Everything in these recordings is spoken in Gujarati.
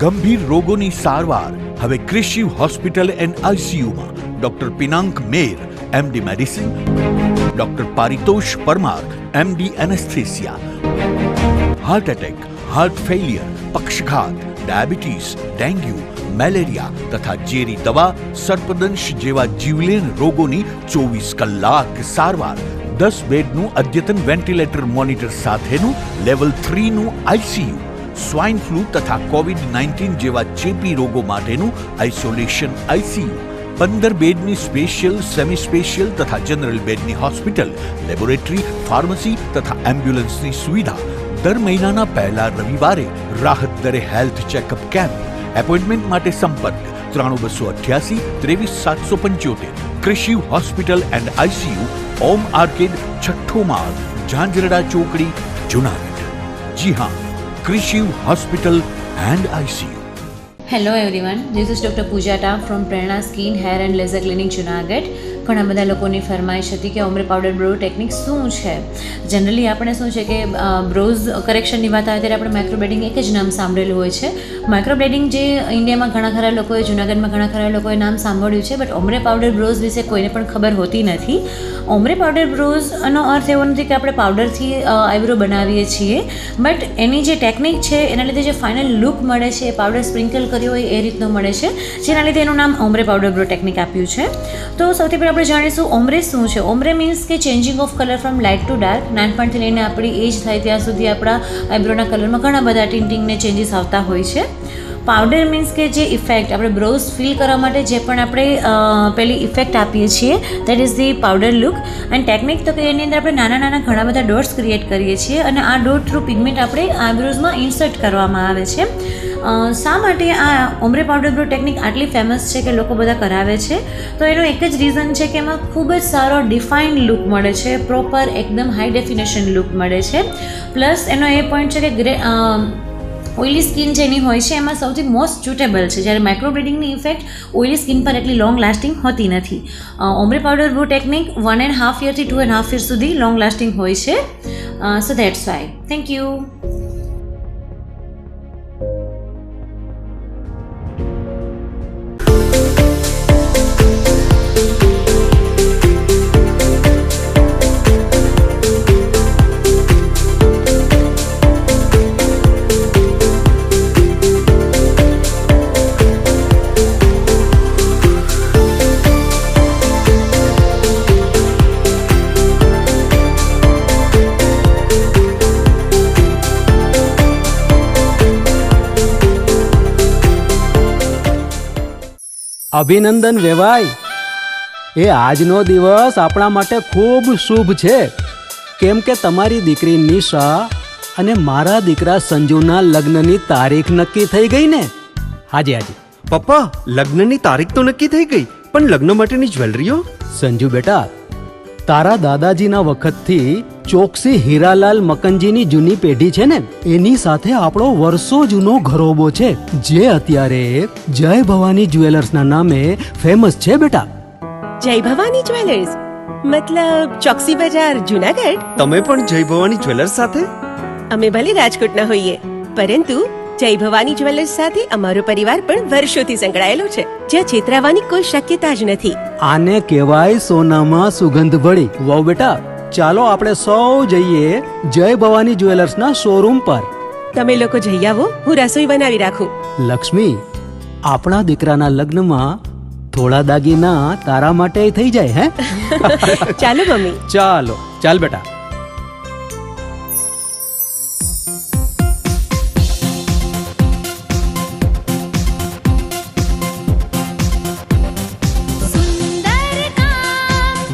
ગંભીર રોગોની સારવાર હવે ક્રિશિવ હોસ્પિટલ એન્ડ આઈસીયુમાં doctor Pinank Mer, MD medicine, doctor Paritosh Parmar, MD anaesthesia, heart attack, heart failure, પક્ષઘાત, ડાયાબિટીસ, ડેન્ગ્યુ, મેલેરિયા તથા ઝેરી દવા, સર્પદંશ જેવા જીવલેણ રોગોની 24 કલાક સારવાર, 10 બેડનું અદ્યતન વેન્ટિલેટર મોનિટર સાથેનું લેવલ 3નું આઈસીયુ, સ્વાઇન ફ્લૂ તથા કોવિડ-19 જેવા ચેપી રોગો માટેનું આઇસોલેશન આઈસીયુ, 15 બેડની સ્પેશિયલ, સેમી સ્પેશિયલ તથા જનરલ બેડની હોસ્પિટલ, લેબોરેટરી, ફાર્મસી તથા એમ્બ્યુલન્સની સુવિધા, દર મહિનાના પહેલા રવિવારે રાહત દરે હેલ્થ ચેકઅપ કેમ્પ. એપોઇન્ટમેન્ટ માટે સંપર્ક 9288 23775. Krishiv hospital and ICU, Om arcade, છઠ્ઠો માળ, ઝાંઝરડા ચોકડી, જુનાગઢ. જી હા, Krishiv hospital and ICU. Hello everyone, this is doctor Pooja ટા from Prerna skin hair and laser clinic Junagadh. ઘણા બધા લોકોની ફરમાઈશ હતી કે ઓમ્બ્રે પાવડર બ્રો ટેકનિક શું છે. જનરલી આપણે શું છે કે બ્રોઝ કરેક્શનની વાત આવે ત્યારે આપણે માઇક્રોબ્લેડિંગ એક જ નામ સાંભળેલું હોય છે. માઇક્રોબ્લેડિંગ જે ઇન્ડિયામાં ઘણા ખરા લોકોએ, જુનાગઢમાં ઘણા ખરા લોકોએ નામ સાંભળ્યું છે, બટ ઓમ્બ્રે પાવડર બ્રોઝ વિશે કોઈને પણ ખબર હોતી નથી. ઓમ્બ્રે પાવડર બ્રોઝનો અર્થ એવો નથી કે આપણે પાવડરથી આઈબ્રો બનાવીએ છીએ, બટ એની જે ટેકનિક છે એના લીધે જે ફાઇનલ લુક મળે છે એ પાવડર સ્પ્રિંકલ કર્યો હોય એ રીતનો મળે છે, જેના લીધે એનું નામ ઓમ્બ્રે પાવડર બ્રો ટેકનિક આપ્યું છે. તો સૌથી પહેલાં આપણે જાણીશું ઓમ્બ્રે શું છે. ઓમ્બ્રે મીન્સ કે changing of colour from light two dark. નાનપણથી લઈને આપણી એજ થાય ત્યાં સુધી આપણા આઈબ્રોના કલરમાં ઘણા બધા ટિન્ટિંગને ચેન્જીસ આવતા હોય છે. પાવડર મીન્સ કે જે ઇફેક્ટ આપણે બ્રોઝ ફિલ કરવા માટે જે પણ આપણે પેલી ઇફેક્ટ આપીએ છીએ, that is the powder look. And technique તો કે એની અંદર આપણે નાના નાના ઘણા બધા ડોટ્સ ક્રિએટ કરીએ છીએ અને આ ડોટ થ્રુ પિગમેન્ટ આપણે આઈબ્રોઝમાં ઇન્સર્ટ કરવામાં આવે છે. શા માટે આ ઓમ્બ્રે પાવડર બ્રો ટેકનિક આટલી ફેમસ છે કે લોકો બધા કરાવે છે? તો એનો એક જ રીઝન છે કે એમાં ખૂબ જ સારો ડિફાઇન્ડ લુક મળે છે, પ્રોપર એકદમ હાઈ ડેફિનેશન લુક મળે છે. પ્લસ એનો એ પોઈન્ટ છે કે ઓઇલી સ્કિન જેની હોય છે એમાં સૌથી મોસ્ટ સુટેબલ છે, જ્યારે માઇક્રોબ્લેડિંગની ઇફેક્ટ ઓઇલી સ્કિન પર એટલી લોંગ લાસ્ટિંગ હોતી નથી. Ombre powder bro technique 1.5 યરથી 2.5 year સુધી લોંગ લાસ્ટિંગ હોય છે. સો દેટ્સ વાય. Thank you. અભિનંદન વેવાઈ, એ આજનો દિવસ આપણા માટે ખૂબ શુભ છે, કેમ કે તમારી દીકરી નિશા અને મારા દીકરા સંજુના લગ્નની તારીખ નક્કી થઈ ગઈ ને. હાજી હાજી પપ્પા, લગ્નની તારીખ તો નક્કી થઈ ગઈ, પણ લગ્ન માટેની જ્વેલરીઓ? સંજુ બેટા, તારા દાદાજીના વખતથી ચોકસી હીરાલાલ મકનજીની જૂની પેઢી છે ને, એની સાથે આપણો વર્ષો જૂનો ઘરોબો છે, જે અત્યારે જય ભવાની જ્વેલર્સના નામે ફેમસ છે બેટા. જય ભવાની જ્વેલર્સ મતલબ ચોકસી બજાર, જુનાગઢ? તમે પણ જય ભવાની જ્વેલર્સ સાથે? અમે ભલે રાજકોટના હોઈએ, પરંતુ જય ભવાની જ્વેલર્સ સાથે અમારો પરિવાર પણ વર્ષોથી સંકળાયેલો છે, જ્યાં છેતરાવાની કોઈ શક્યતા જ નથી. આને કહેવાય સોનામાં સુગંધ ભળી. વાવ બેટા, ચાલો આપણે સૌ જઈએ જય ભવાની જ્વેલર્સના શોરૂમ પર. તમે લોકો જઈ આવો, હું રસોઈ બનાવી રાખું. લક્ષ્મી, આપણા દીકરાના લગ્નમાં થોડા દાગીના તારા માટે થઈ જાય. હે ચાલો મમ્મી. ચાલો ચાલ બેટા.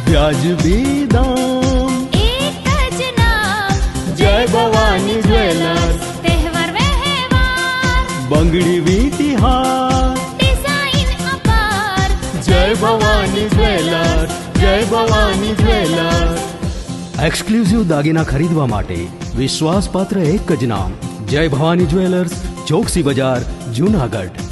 વ્યાજબી દામ, એક જ નામ, જય ભવાની જ્વેલર્સ. તહેવાર વ્યવહાર, બંગડી વીટી હાર, ડિઝાઇન અપાર, જય ભવાની જ્વેલર્સ, જય ભવાની જ્વેલર્સ. એક્સક્લુઝિવ દાગીના ખરીદવા માટે વિશ્વાસપાત્ર એક જ નામ, જય ભવાની જ્વેલર્સ, ચોકસી બજાર, જુનાગઢ.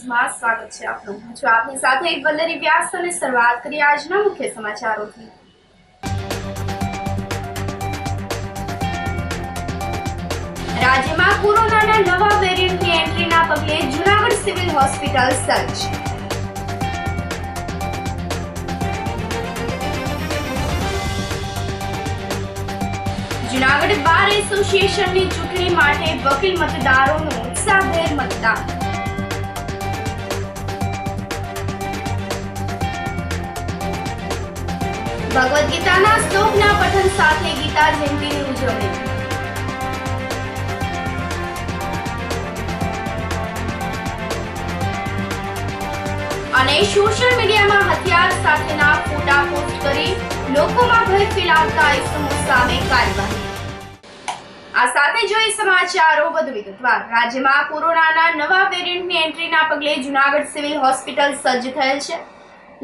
ન્યૂઝમાં સ્વાગત છે આપનું. હું છું આપની સાથે વલ્લરી વ્યાસ અને શરૂઆત કરીએ આજના મુખ્ય સમાચારોથી. રાજ્યમાં કોરોનાના નવા વેરિયન્ટની એન્ટ્રીના પગલે જૂનાગઢ સિવિલ હોસ્પિટલ સજ્જ. જૂનાગઢ બાર એસોસિએશનની ચૂંટણી માટે વકીલ મતદારોનું ઉત્સાહભેર મતદાન. ભગવદ્ ગીતાના શ્લોકના પઠન સાથે ગીતા જયંતિની ઉજવણી. અને સોશિયલ મીડિયામાં હથિયાર સાથેના ફોટા પોસ્ટ કરી લોકોમાં ભય ફેલાવતા ઇસમો સામે કાર્યવાહી. આ સાથે જોઈએ સમાચારો વધુ વિગતવાર. રાજ્યમાં કોરોનાના નવા વેરિયન્ટની એન્ટ્રીના પગલે જૂનાગઢ સિવિલ હોસ્પિટલ સજ્જ થયેલ છે.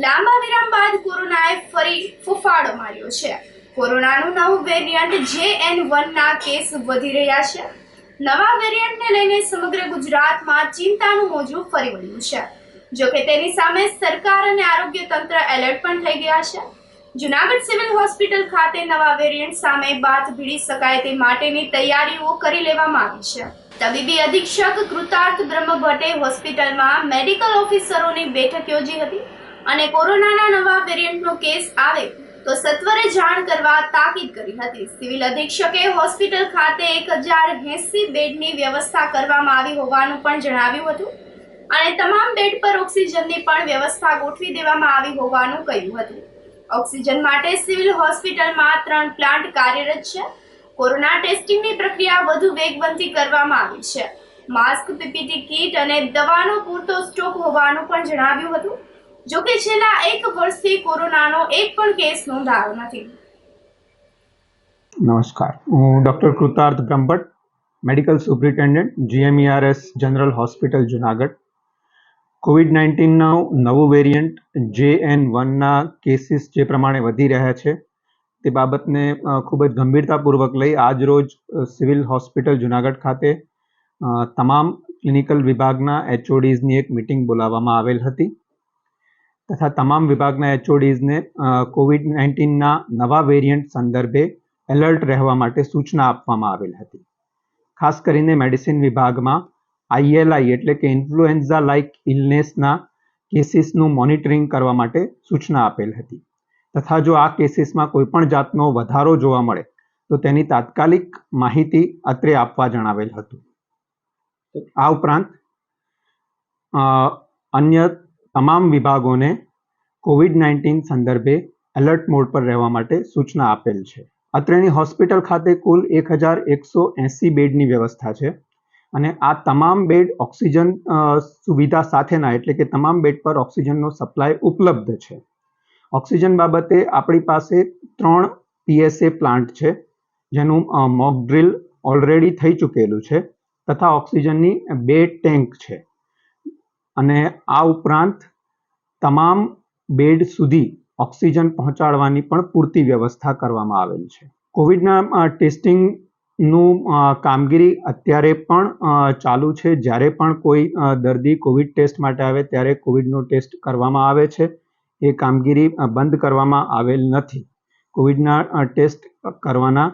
લાંબા વિરામ બાદ કોરોનાએ ફરી ફૂફાડો માર્યો છે. કોરોનાનું નવું વેરિયન્ટ JN1 ના કેસ વધી રહ્યા છે. નવા વેરિયન્ટને લઈને સમગ્ર ગુજરાતમાં ચિંતાનું મોજું ફરી વળ્યું છે. જોકે તેની સામે સરકાર અને આરોગ્ય તંત્ર એલર્ટ પણ થઈ ગયા છે. જૂનાગઢ સિવિલ હોસ્પિટલ ખાતે નવા વેરિયન્ટ સામે બાથ ભીડી શકાય તે માટેની તૈયારીઓ કરી લેવામાં આવી છે. તબીબી અધિક્ષક કૃતાર્થ બ્રહ્મભટ્ટે હોસ્પિટલમાં મેડિકલ ઓફિસરોની બેઠક યોજી હતી અને કોરોનાના નવા વેરિયન્ટનો કેસ આવે તો સત્વરે જાણ કરવા તાકીદ કરી હતી. સિવિલ અધિક્ષકે હોસ્પિટલ ખાતે 1080 બેડની વ્યવસ્થા કરવામાં આવી હોવાનું પણ જણાવ્યું હતું અને તમામ બેડ પર ઓક્સિજનની પણ વ્યવસ્થા ગોઠવી દેવામાં આવી હોવાનું કહ્યું હતું. ઓક્સિજન માટે સિવિલ હોસ્પિટલમાં 3 પ્લાન્ટ કાર્યરત છે. કોરોના ટેસ્ટિંગની પ્રક્રિયા વધુ વેગવંતી કરવામાં આવી છે. માસ્ક, પીપીટી કીટ અને દવાનો પૂરતો સ્ટોક હોવાનું પણ જણાવ્યું હતું. જોકે છેલ્લા 1 વર્ષથી કોરોનાનો એક પણ કેસ નોંધાયો નથી. નમસ્કાર, હું doctor Krutarth Brahmbhatt, medical superintendent, GMERS general hospital Junagadh. કોવિડ-19નું નવું વેરિયન્ટ JN1ના કેસીસ જે પ્રમાણે વધી રહ્યા છે તે બાબતને ખૂબ જ ગંભીરતાપૂર્વક લઈ આજરોજ સિવિલ હોસ્પિટલ જુનાગઢ ખાતે તમામ ક્લિનિકલ વિભાગના HODsની એક મિટિંગ બોલાવવામાં આવેલ હતી તથા તમામ વિભાગના HODsને કોવિડ-19ના નવા વેરિયન્ટ સંદર્ભે એલર્ટ રહેવા માટે સૂચના આપવામાં આવેલ હતી. ખાસ કરીને મેડિસિન વિભાગમાં ILI એટલે કે ઇન્ફ્લુએન્ઝા લાઇક ઇલનેસના કેસીસનું મોનિટરિંગ કરવા માટે સૂચના આપેલ હતી તથા જો આ કેસીસમાં કોઈપણ જાતનો વધારો જોવા મળે તો તેની તાત્કાલિક માહિતી અત્રે આપવા જણાવેલ હતું. આ ઉપરાંત અન્ય તમામ વિભાગોને કોવિડ-19 સંદર્ભે એલર્ટ મોડ પર રહેવા માટે સૂચના આપેલ છે. અત્રેની હોસ્પિટલ ખાતે કુલ 1180 બેડની વ્યવસ્થા છે અને આ તમામ બેડ ઓક્સિજન સુવિધા સાથેના એટલે કે તમામ બેડ પર ઓક્સિજનનો સપ્લાય ઉપલબ્ધ છે. ઓક્સિજન બાબતે આપણી પાસે 3 PSA પ્લાન્ટ છે જેનું મોક ડ્રિલ ઓલરેડી થઈ ચૂકેલું છે તથા ઓક્સિજનની 2 ટેન્ક છે અને આ ઉપરાંત તમામ બેડ સુધી ઓક્સિજન પહોંચાડવાની પણ પૂરતી વ્યવસ્થા કરવામાં આવેલ છે. કોવિડના ટેસ્ટિંગનું કામગીરી અત્યારે પણ ચાલુ છે. જ્યારે પણ કોઈ દર્દી કોવિડ ટેસ્ટ માટે આવે ત્યારે કોવિડનો ટેસ્ટ કરવામાં આવે છે. એ કામગીરી બંધ કરવામાં આવેલ નથી. કોવિડના ટેસ્ટ કરવાના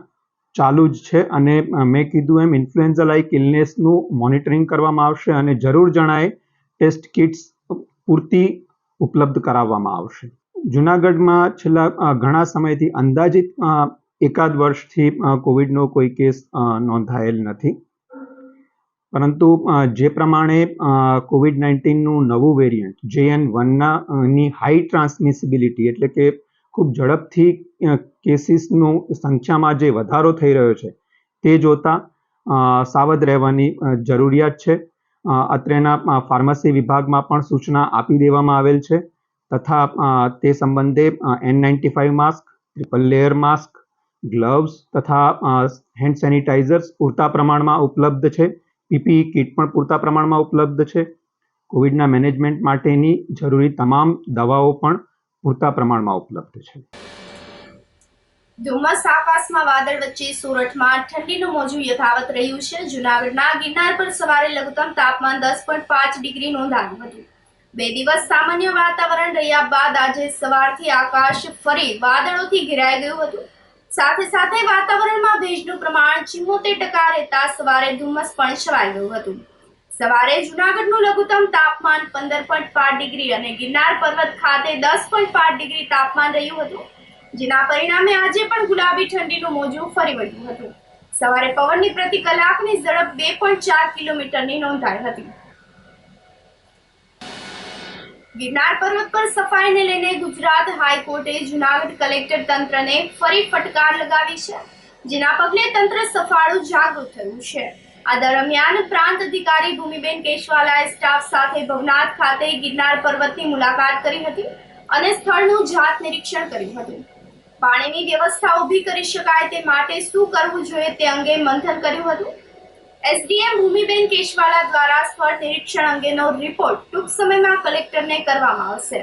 ચાલુ જ છે અને મેં કીધું એમ ઇન્ફ્લુએન્ઝા લાઇક ઇલનેસનું મોનિટરિંગ કરવામાં આવશે અને જરૂર જણાય ટેસ્ટ કિટ્સ પૂરતી ઉપલબ્ધ કરાવવામાં આવશે. જૂનાગઢમાં છેલ્લા ઘણા સમયથી અંદાજિત 1 વર્ષથી કોવિડનો કોઈ કેસ નોંધાયેલ નથી પરંતુ જે પ્રમાણે કોવિડ-19નું નવું વેરિયન્ટ JN1ની હાઈ ટ્રાન્સમિસિબિલિટી એટલે કે ખૂબ ઝડપથી કેસીસનું સંખ્યામાં જે વધારો થઈ રહ્યો છે તે જોતા સાવધ રહેવાની જરૂરિયાત છે. અત્રેના ફાર્મસી વિભાગમાં પણ સૂચના આપી દેવામાં આવેલ છે તથા તે સંબંધે N95 mask, triple layer mask, gloves તથા હેન્ડ સેનિટાઇઝર્સ પૂરતા પ્રમાણમાં ઉપલબ્ધ છે. PPE કીટ પણ પૂરતા પ્રમાણમાં ઉપલબ્ધ છે. કોવિડના મેનેજમેન્ટ માટેની જરૂરી તમામ દવાઓ પણ પૂરતા પ્રમાણમાં ઉપલબ્ધ છે. ધુમ્મસ આકાશમાં વાદળ વચ્ચે સોરઠમાં ઠંડીનું મોજું યથાવત રહ્યું છે. જૂનાગઢના ગિરનાર પર સવારે લઘુત્તમ તાપમાન 10.5 ડિગ્રી નોંધાયું હતું. 2 દિવસ સામાન્ય વાતાવરણ રહ્યા બાદ આજે સવારથી આકાશ ફરી વાદળોથી ઘેરાઈ ગયું હતું. સાથે સાથે વાતાવરણમાં ભેજનું પ્રમાણ 74% રહેતા સવારે ધુમ્મસ પણ છવાઈ ગયું હતું. સવારે જૂનાગઢનું લઘુત્તમ તાપમાન 15.5 ડિગ્રી અને ગિરનાર પર્વત ખાતે 10.5 ડિગ્રી તાપમાન રહ્યું હતું, જેના પરિણામે આજે પણ ગુલાબી ઠંડીનું મોજું ફરી વળ્યું હતું. સવારે પવનની પ્રતિ કલાકની ઝડપ 2.4 કિલોમીટરની નોંધાઈ હતી. ગિરનાર પર્વત પર સફાઈને લઈને ગુજરાત હાઈકોર્ટે જૂનાગઢ કલેક્ટર તંત્રને ફરી ફટકાર લગાવી છે, જેના પગલે તંત્ર સફાળું જાગૃત થયું છે. આ દરમિયાન પ્રાંત અધિકારી ભૂમિબેન કેશવાલાએ સ્ટાફ સાથે ભવનાથ ખાતે ગિરનાર પર્વતની મુલાકાત કરી હતી અને સ્થળનું જાત નિરીક્ષણ કર્યું હતું. પાણીની વ્યવસ્થા ઊભી કરી શકાય તે માટે શું કરવું જોઈએ તે અંગે મંથન કર્યું હતું. એસડીએમ ભૂમિબેન કેશવાલા દ્વારા સ્થળ નિરીક્ષણ અંગેનો રિપોર્ટ ટૂંક સમયમાં કલેક્ટરને કરવામાં આવશે.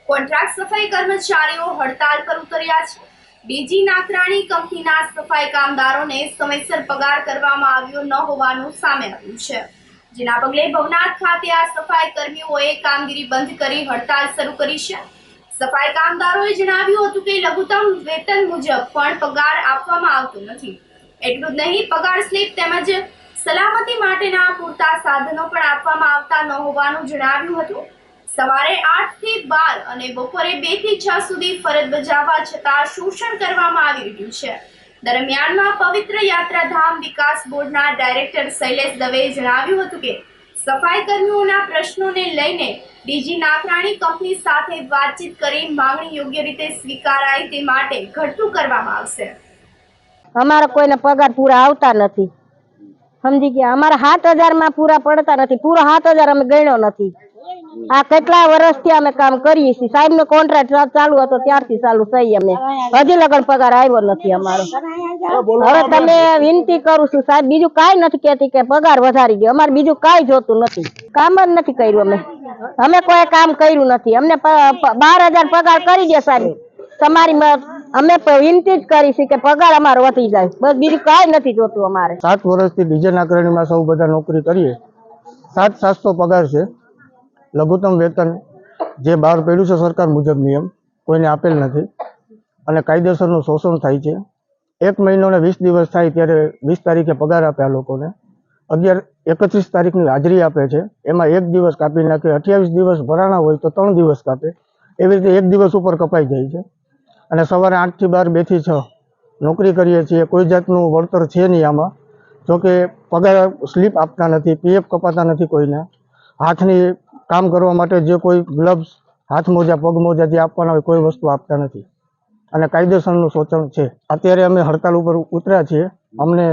કોન્ટ્રાક્ટ સફાઈ કર્મચારીઓ હડતાલ પર ઉતર્યા છે. ડીજી નાકરાણી કંપનીના સફાઈ કામદારોને સમયસર પગાર કરવામાં આવ્યો ન હોવાનું સામે આવ્યું છે, જેના પગલે ભવનાથ ખાતે આ સફાઈ કર્મીઓએ કામગીરી બંધ કરી હડતાલ શરૂ કરી છે. સફાઈ કામદારોએ જણાવ્યું હતું કે લઘુત્તમ વેતન મુજબ પણ પગાર આપવામાં આવતો નથી. એટલું જ નહીં, પગાર સ્લીપ તેમજ સલામતી માટેના પૂરતા સાધનો પણ આપવામાં આવતા ન હોવાનું જણાવ્યું હતું. સવારે 8 થી 12 અને બપોરે 2 થી 6 સુધી ફરજ બજાવવા છતાં શોષણ કરવામાં આવી રહ્યું છે. દરમિયાનમાં પવિત્ર યાત્રાધામ વિકાસ બોર્ડના ડાયરેક્ટર શૈલેષ દવેએ જણાવ્યું હતું કે સફાઈ કર્મીઓના પ્રશ્નોને લઈને ડીજી નાકરાણી કંપની સાથે વાતચીત કરી માંગણી યોગ્ય રીતે સ્વીકારાય તે માટે ઘટતું કરવામાં આવશે. અમારા કોઈને પગાર પૂરા આવતા નથી, સમજી ગયા. અમારા 7,000 માં પૂરા પડતા નથી. પૂરા 7,000 અમે ગણ્યો નથી. આ કેટલા વર્ષથી અમે કામ કરીએ છીએ. સાહેબ નો કોન્ટ્રાક્ટ ચાલુ હતો ત્યારથી ચાલુ થઈ. અમે હજી લગન પગાર આવ્યો નથી અમારો. હવે તમે વિનંતી કરું છું સાહેબ, બીજું કાંઈ નથી કહેતી કે પગાર વધારી ગયો. અમારે બીજું કાંઈ જોતું નથી. કામ જ નથી કર્યું. અમે કોઈ કામ કર્યું નથી. અમને 12,000 પગાર કરી દે સાહેબ. તમારી અમે વિનંતી જ કરી છે કે પગાર અમારો વધી જાય, બસ બીજું કાંઈ નથી જોતું અમારે. 7 વર્ષથી ડીજે નાકરાણીમાં સૌ બધા નોકરી કરીએ. 7,700 પગાર છે. લઘુત્તમ વેતન જે બહાર પડ્યું છે સરકાર મુજબ નિયમ કોઈને આપેલ નથી અને કાયદેસરનું શોષણ થાય છે. 1 મહિનો ને 20 દિવસ થાય ત્યારે 20 તારીખે પગાર આપે આ લોકોને. 31 તારીખની હાજરી આપે છે, એમાં 1 દિવસ કાપી નાખે. 28 દિવસ ભરાણા હોય તો 3 દિવસ કાપે. એવી રીતે 1 દિવસ ઉપર કપાઈ જાય છે. અને સવારે 8 થી 12, 2 થી 6 નોકરી કરીએ છીએ. કોઈ જાતનું વળતર છે નહીં આમાં. જોકે પગાર સ્લીપ આપતા નથી, પીએફ કપાતા નથી કોઈને. હાથની કામ કરવા માટે જે કોઈ ગ્લવ્સ, હાથ મોજા, પગ મોજા જે આપવાના હોય કોઈ વસ્તુ આપતા નથી અને કાયદેસરનું શોષણ છે. અત્યારે અમે હડતાલ ઉપર ઉતર્યા છીએ. અમને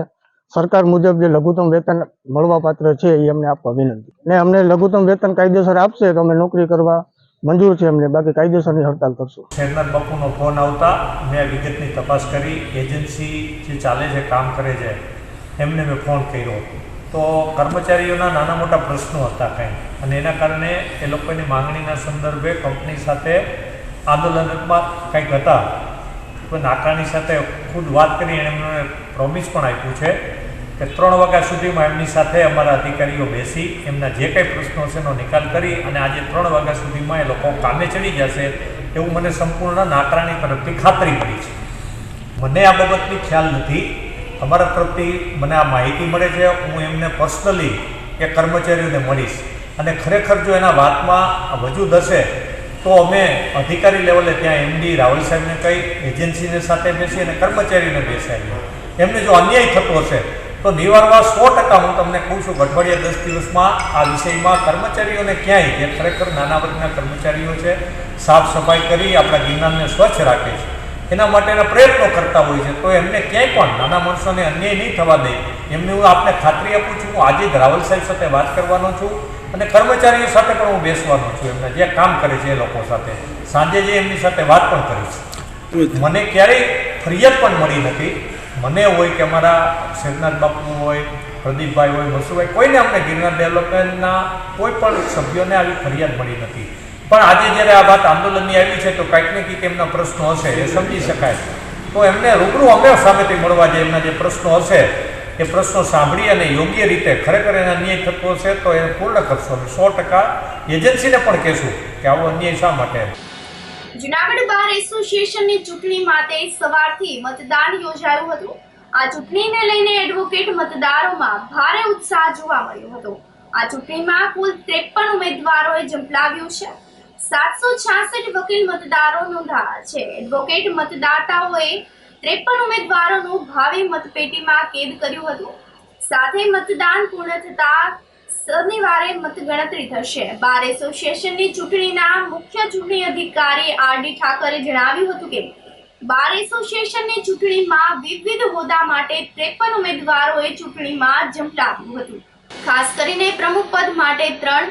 સરકાર મુજબ જે લઘુત્તમ વેતન મળવા પાત્ર છે એ અમને આપવા વિનંતી. ને અમને લઘુત્તમ વેતન કાયદેસર આપશે તો અમે નોકરી કરવા મંજૂર છે અમને, બાકી કાયદેસરની હડતાલ કરશું. શેરનાથ બાપુનો ફોન આવતા મેં વિગતની તપાસ કરી. એજન્સી જે ચાલે છે, કામ કરે છે, એમને મેં ફોન કર્યો હતો. તો કર્મચારીઓના નાના મોટા પ્રશ્નો હતા કંઈ, અને એના કારણે એ લોકોની માંગણીના સંદર્ભે કંપની સાથે આંદોલનમાં કંઈક હતા. તો નાકરાણી સાથે ખુદ વાત કરી, એણે એમને પ્રોમિસ પણ આપ્યું છે કે 3 વાગ્યા સુધીમાં એમની સાથે અમારા અધિકારીઓ બેસી એમના જે કંઈ પ્રશ્નો છે એનો નિકાલ કરી અને આજે 3 વાગ્યા સુધીમાં એ લોકો કામે ચડી જશે એવું મને સંપૂર્ણ નાકરાણી તરફથી ખાતરી મળી છે. મને આ બાબતની ખ્યાલ નથી. અમારા તરફથી મને આ માહિતી મળે છે. હું એમને પર્સનલી એ કર્મચારીઓને મળીશ અને ખરેખર જો એના વાતમાં વજૂદ હશે તો અમે અધિકારી લેવલે ત્યાં એમડી રાવલ સાહેબને કહી, એજન્સીને સાથે બેસી અને કર્મચારીને બેસાડીએ. એમને જો અન્યાય થતો હશે તો નિવારવા 100% હું તમને કહું છું. અઠવાડિયા 10 દિવસમાં આ વિષયમાં કર્મચારીઓને ક્યાંય, જે ખરેખર નાના વર્ગના કર્મચારીઓ છે, સાફ સફાઈ કરી આપણા ગિરનારને સ્વચ્છ રાખે છે, એના માટેના પ્રયત્નો કરતા હોય છે, તો એમને ક્યાંય પણ નાના માણસોને અન્યાય નહીં થવા દે એમને હું આપને ખાતરી આપું છું. હું આજે જ રાવલ સાહેબ સાથે વાત કરવાનો છું અને કર્મચારીઓ સાથે પણ હું બેસવાનો છું. એમને જે કામ કરે છે એ લોકો સાથે સાંજે જે એમની સાથે વાત પણ કરી છે. મને ક્યારેય ફરિયાદ પણ મળી નથી. મને હોય કે અમારા શેરનાથ બાપુ હોય, પ્રદીપભાઈ હોય, મસુભાઈ, કોઈને અમને ગિરનાર ડેવલપમેન્ટના કોઈ પણ સભ્યોને આવી ફરિયાદ મળી નથી. પણ આજે જ્યારે આ વાત આંદોલનની આવી છે તો કંઈક ને કંઈક એમના પ્રશ્નો હશે એ સમજી શકાય. તો એમને રૂબરૂ અમે સામેથી મળવા જે એમના જે પ્રશ્નો હશે એ પ્રશ્નો સાંભળી અને યોગ્ય રીતે ખરેખર એના અન્યાય થતો હશે તો એને પૂર્ણ કરશો. 100% એજન્સીને પણ કહેશું કે આવો અન્યાય શા માટે. જુનાગઢ બાર એસોસિએશનની ચૂંટણી માટે સવારથી મતદાન યોજાયું હતું. આ ચૂંટણીને લઈને એડવોકેટ મતદારોમાં ભારે ઉત્સાહ જોવા મળ્યો હતો. આ ચૂંટણીમાં કુલ 53 ઉમેદવારોએ ઝંપલાવ્યું છે. 766 વકીલ મતદારો નોંધાયા છે. એડવોકેટ મતદાતાઓએ 53 ઉમેદવારોનું ભાવિ મતપેટીમાં કેદ કર્યું હતું. સાથે મતદાન પૂર્ણ થતા શનિવારે મતગણતરી થશે. બાર એસોસિએશનની ચૂંટણીના મુખ્ય ચૂંટણી અધિકારી આર.ડી. ઠાકરે જણાવ્યું હતું કે બાર એસોસિએશનની ચૂંટણીમાં વિવિધ હોદ્દા માટે 53 ઉમેદવારોએ ચૂંટણીમાં ઝંપલાવ્યું હતું. ખાસ કરીને પ્રમુખ પદ માટે 3,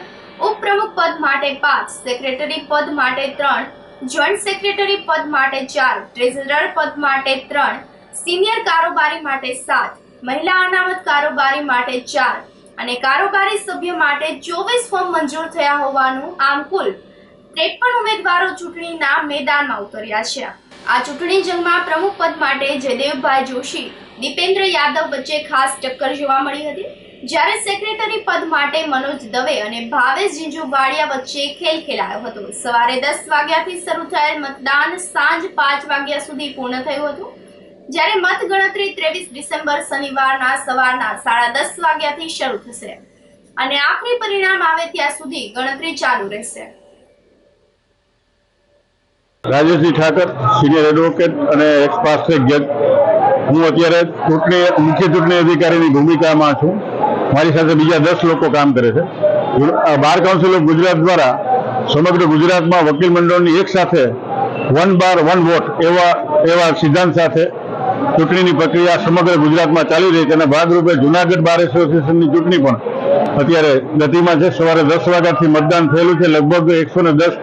ઉપપ્રમુખ પદ માટે 5, સેક્રેટરી પદ માટે 3, જોઈન્ટ સેક્રેટરી પદ માટે 4, ટ્રેઝરર પદ માટે 3, સિનિયર કારોબારી માટે 7, મહિલા અનામત કારોબારી માટે 4 અને કારોબારી સભ્ય માટે 24 ફોર્મ મંજૂર થયા હોવાનું આમ કુલ 53 ઉમેદવારો ચૂંટણીના મેદાનમાં ઉતર્યા છે. આ ચૂંટણી જંગમાં પ્રમુખ પદ માટે જયદેવભાઈ જોશી, દીપેન્દ્ર યાદવ વચ્ચે ખાસ ટક્કર જોવા મળી હતી. જ્યારે સેક્રેટરી પદ માટે મનોજ દવે અને ભાવેશ જીંજુવાડિયા વચ્ચે ખેલ ખેલાયો હતો. સવારે 10 વાગ્યાથી શરૂ થયેલ મતદાન સાંજ 5 વાગ્યા સુધી પૂર્ણ થયું હતું. જ્યારે મતગણતરી 23 ડિસેમ્બર શનિવારના સવારના 10:30 વાગ્યાથી શરૂ થશે અને આખરી પરિણામ આવે ત્યાં સુધી ગણતરી ચાલુ રહેશે. રાજેશજી ઠાકર, સિનિયર એડવોકેટ અને એક્સ પાસ જજ. હું અત્યારે મુખ્ય ચૂંટણી અધિકારીની ભૂમિકામાં છું. મારી સાથે બીજા 10 લોકો કામ કરે છે. બાર કાઉન્સિલ ઓફ ગુજરાત દ્વારા સમગ્ર ગુજરાતમાં વકીલ મંડળની એક સાથે 1 બાર 1 વોટ એવા સિદ્ધાંત સાથે ચૂંટણીની પ્રક્રિયા સમગ્ર ગુજરાતમાં ચાલી રહી છે અને ભાગરૂપે જુનાગઢ બાર એસોસિએશનની ચૂંટણી પણ અત્યારે ગતિમાં છે. સવારે 10 વાગ્યાથી મતદાન થયેલું છે. લગભગ 110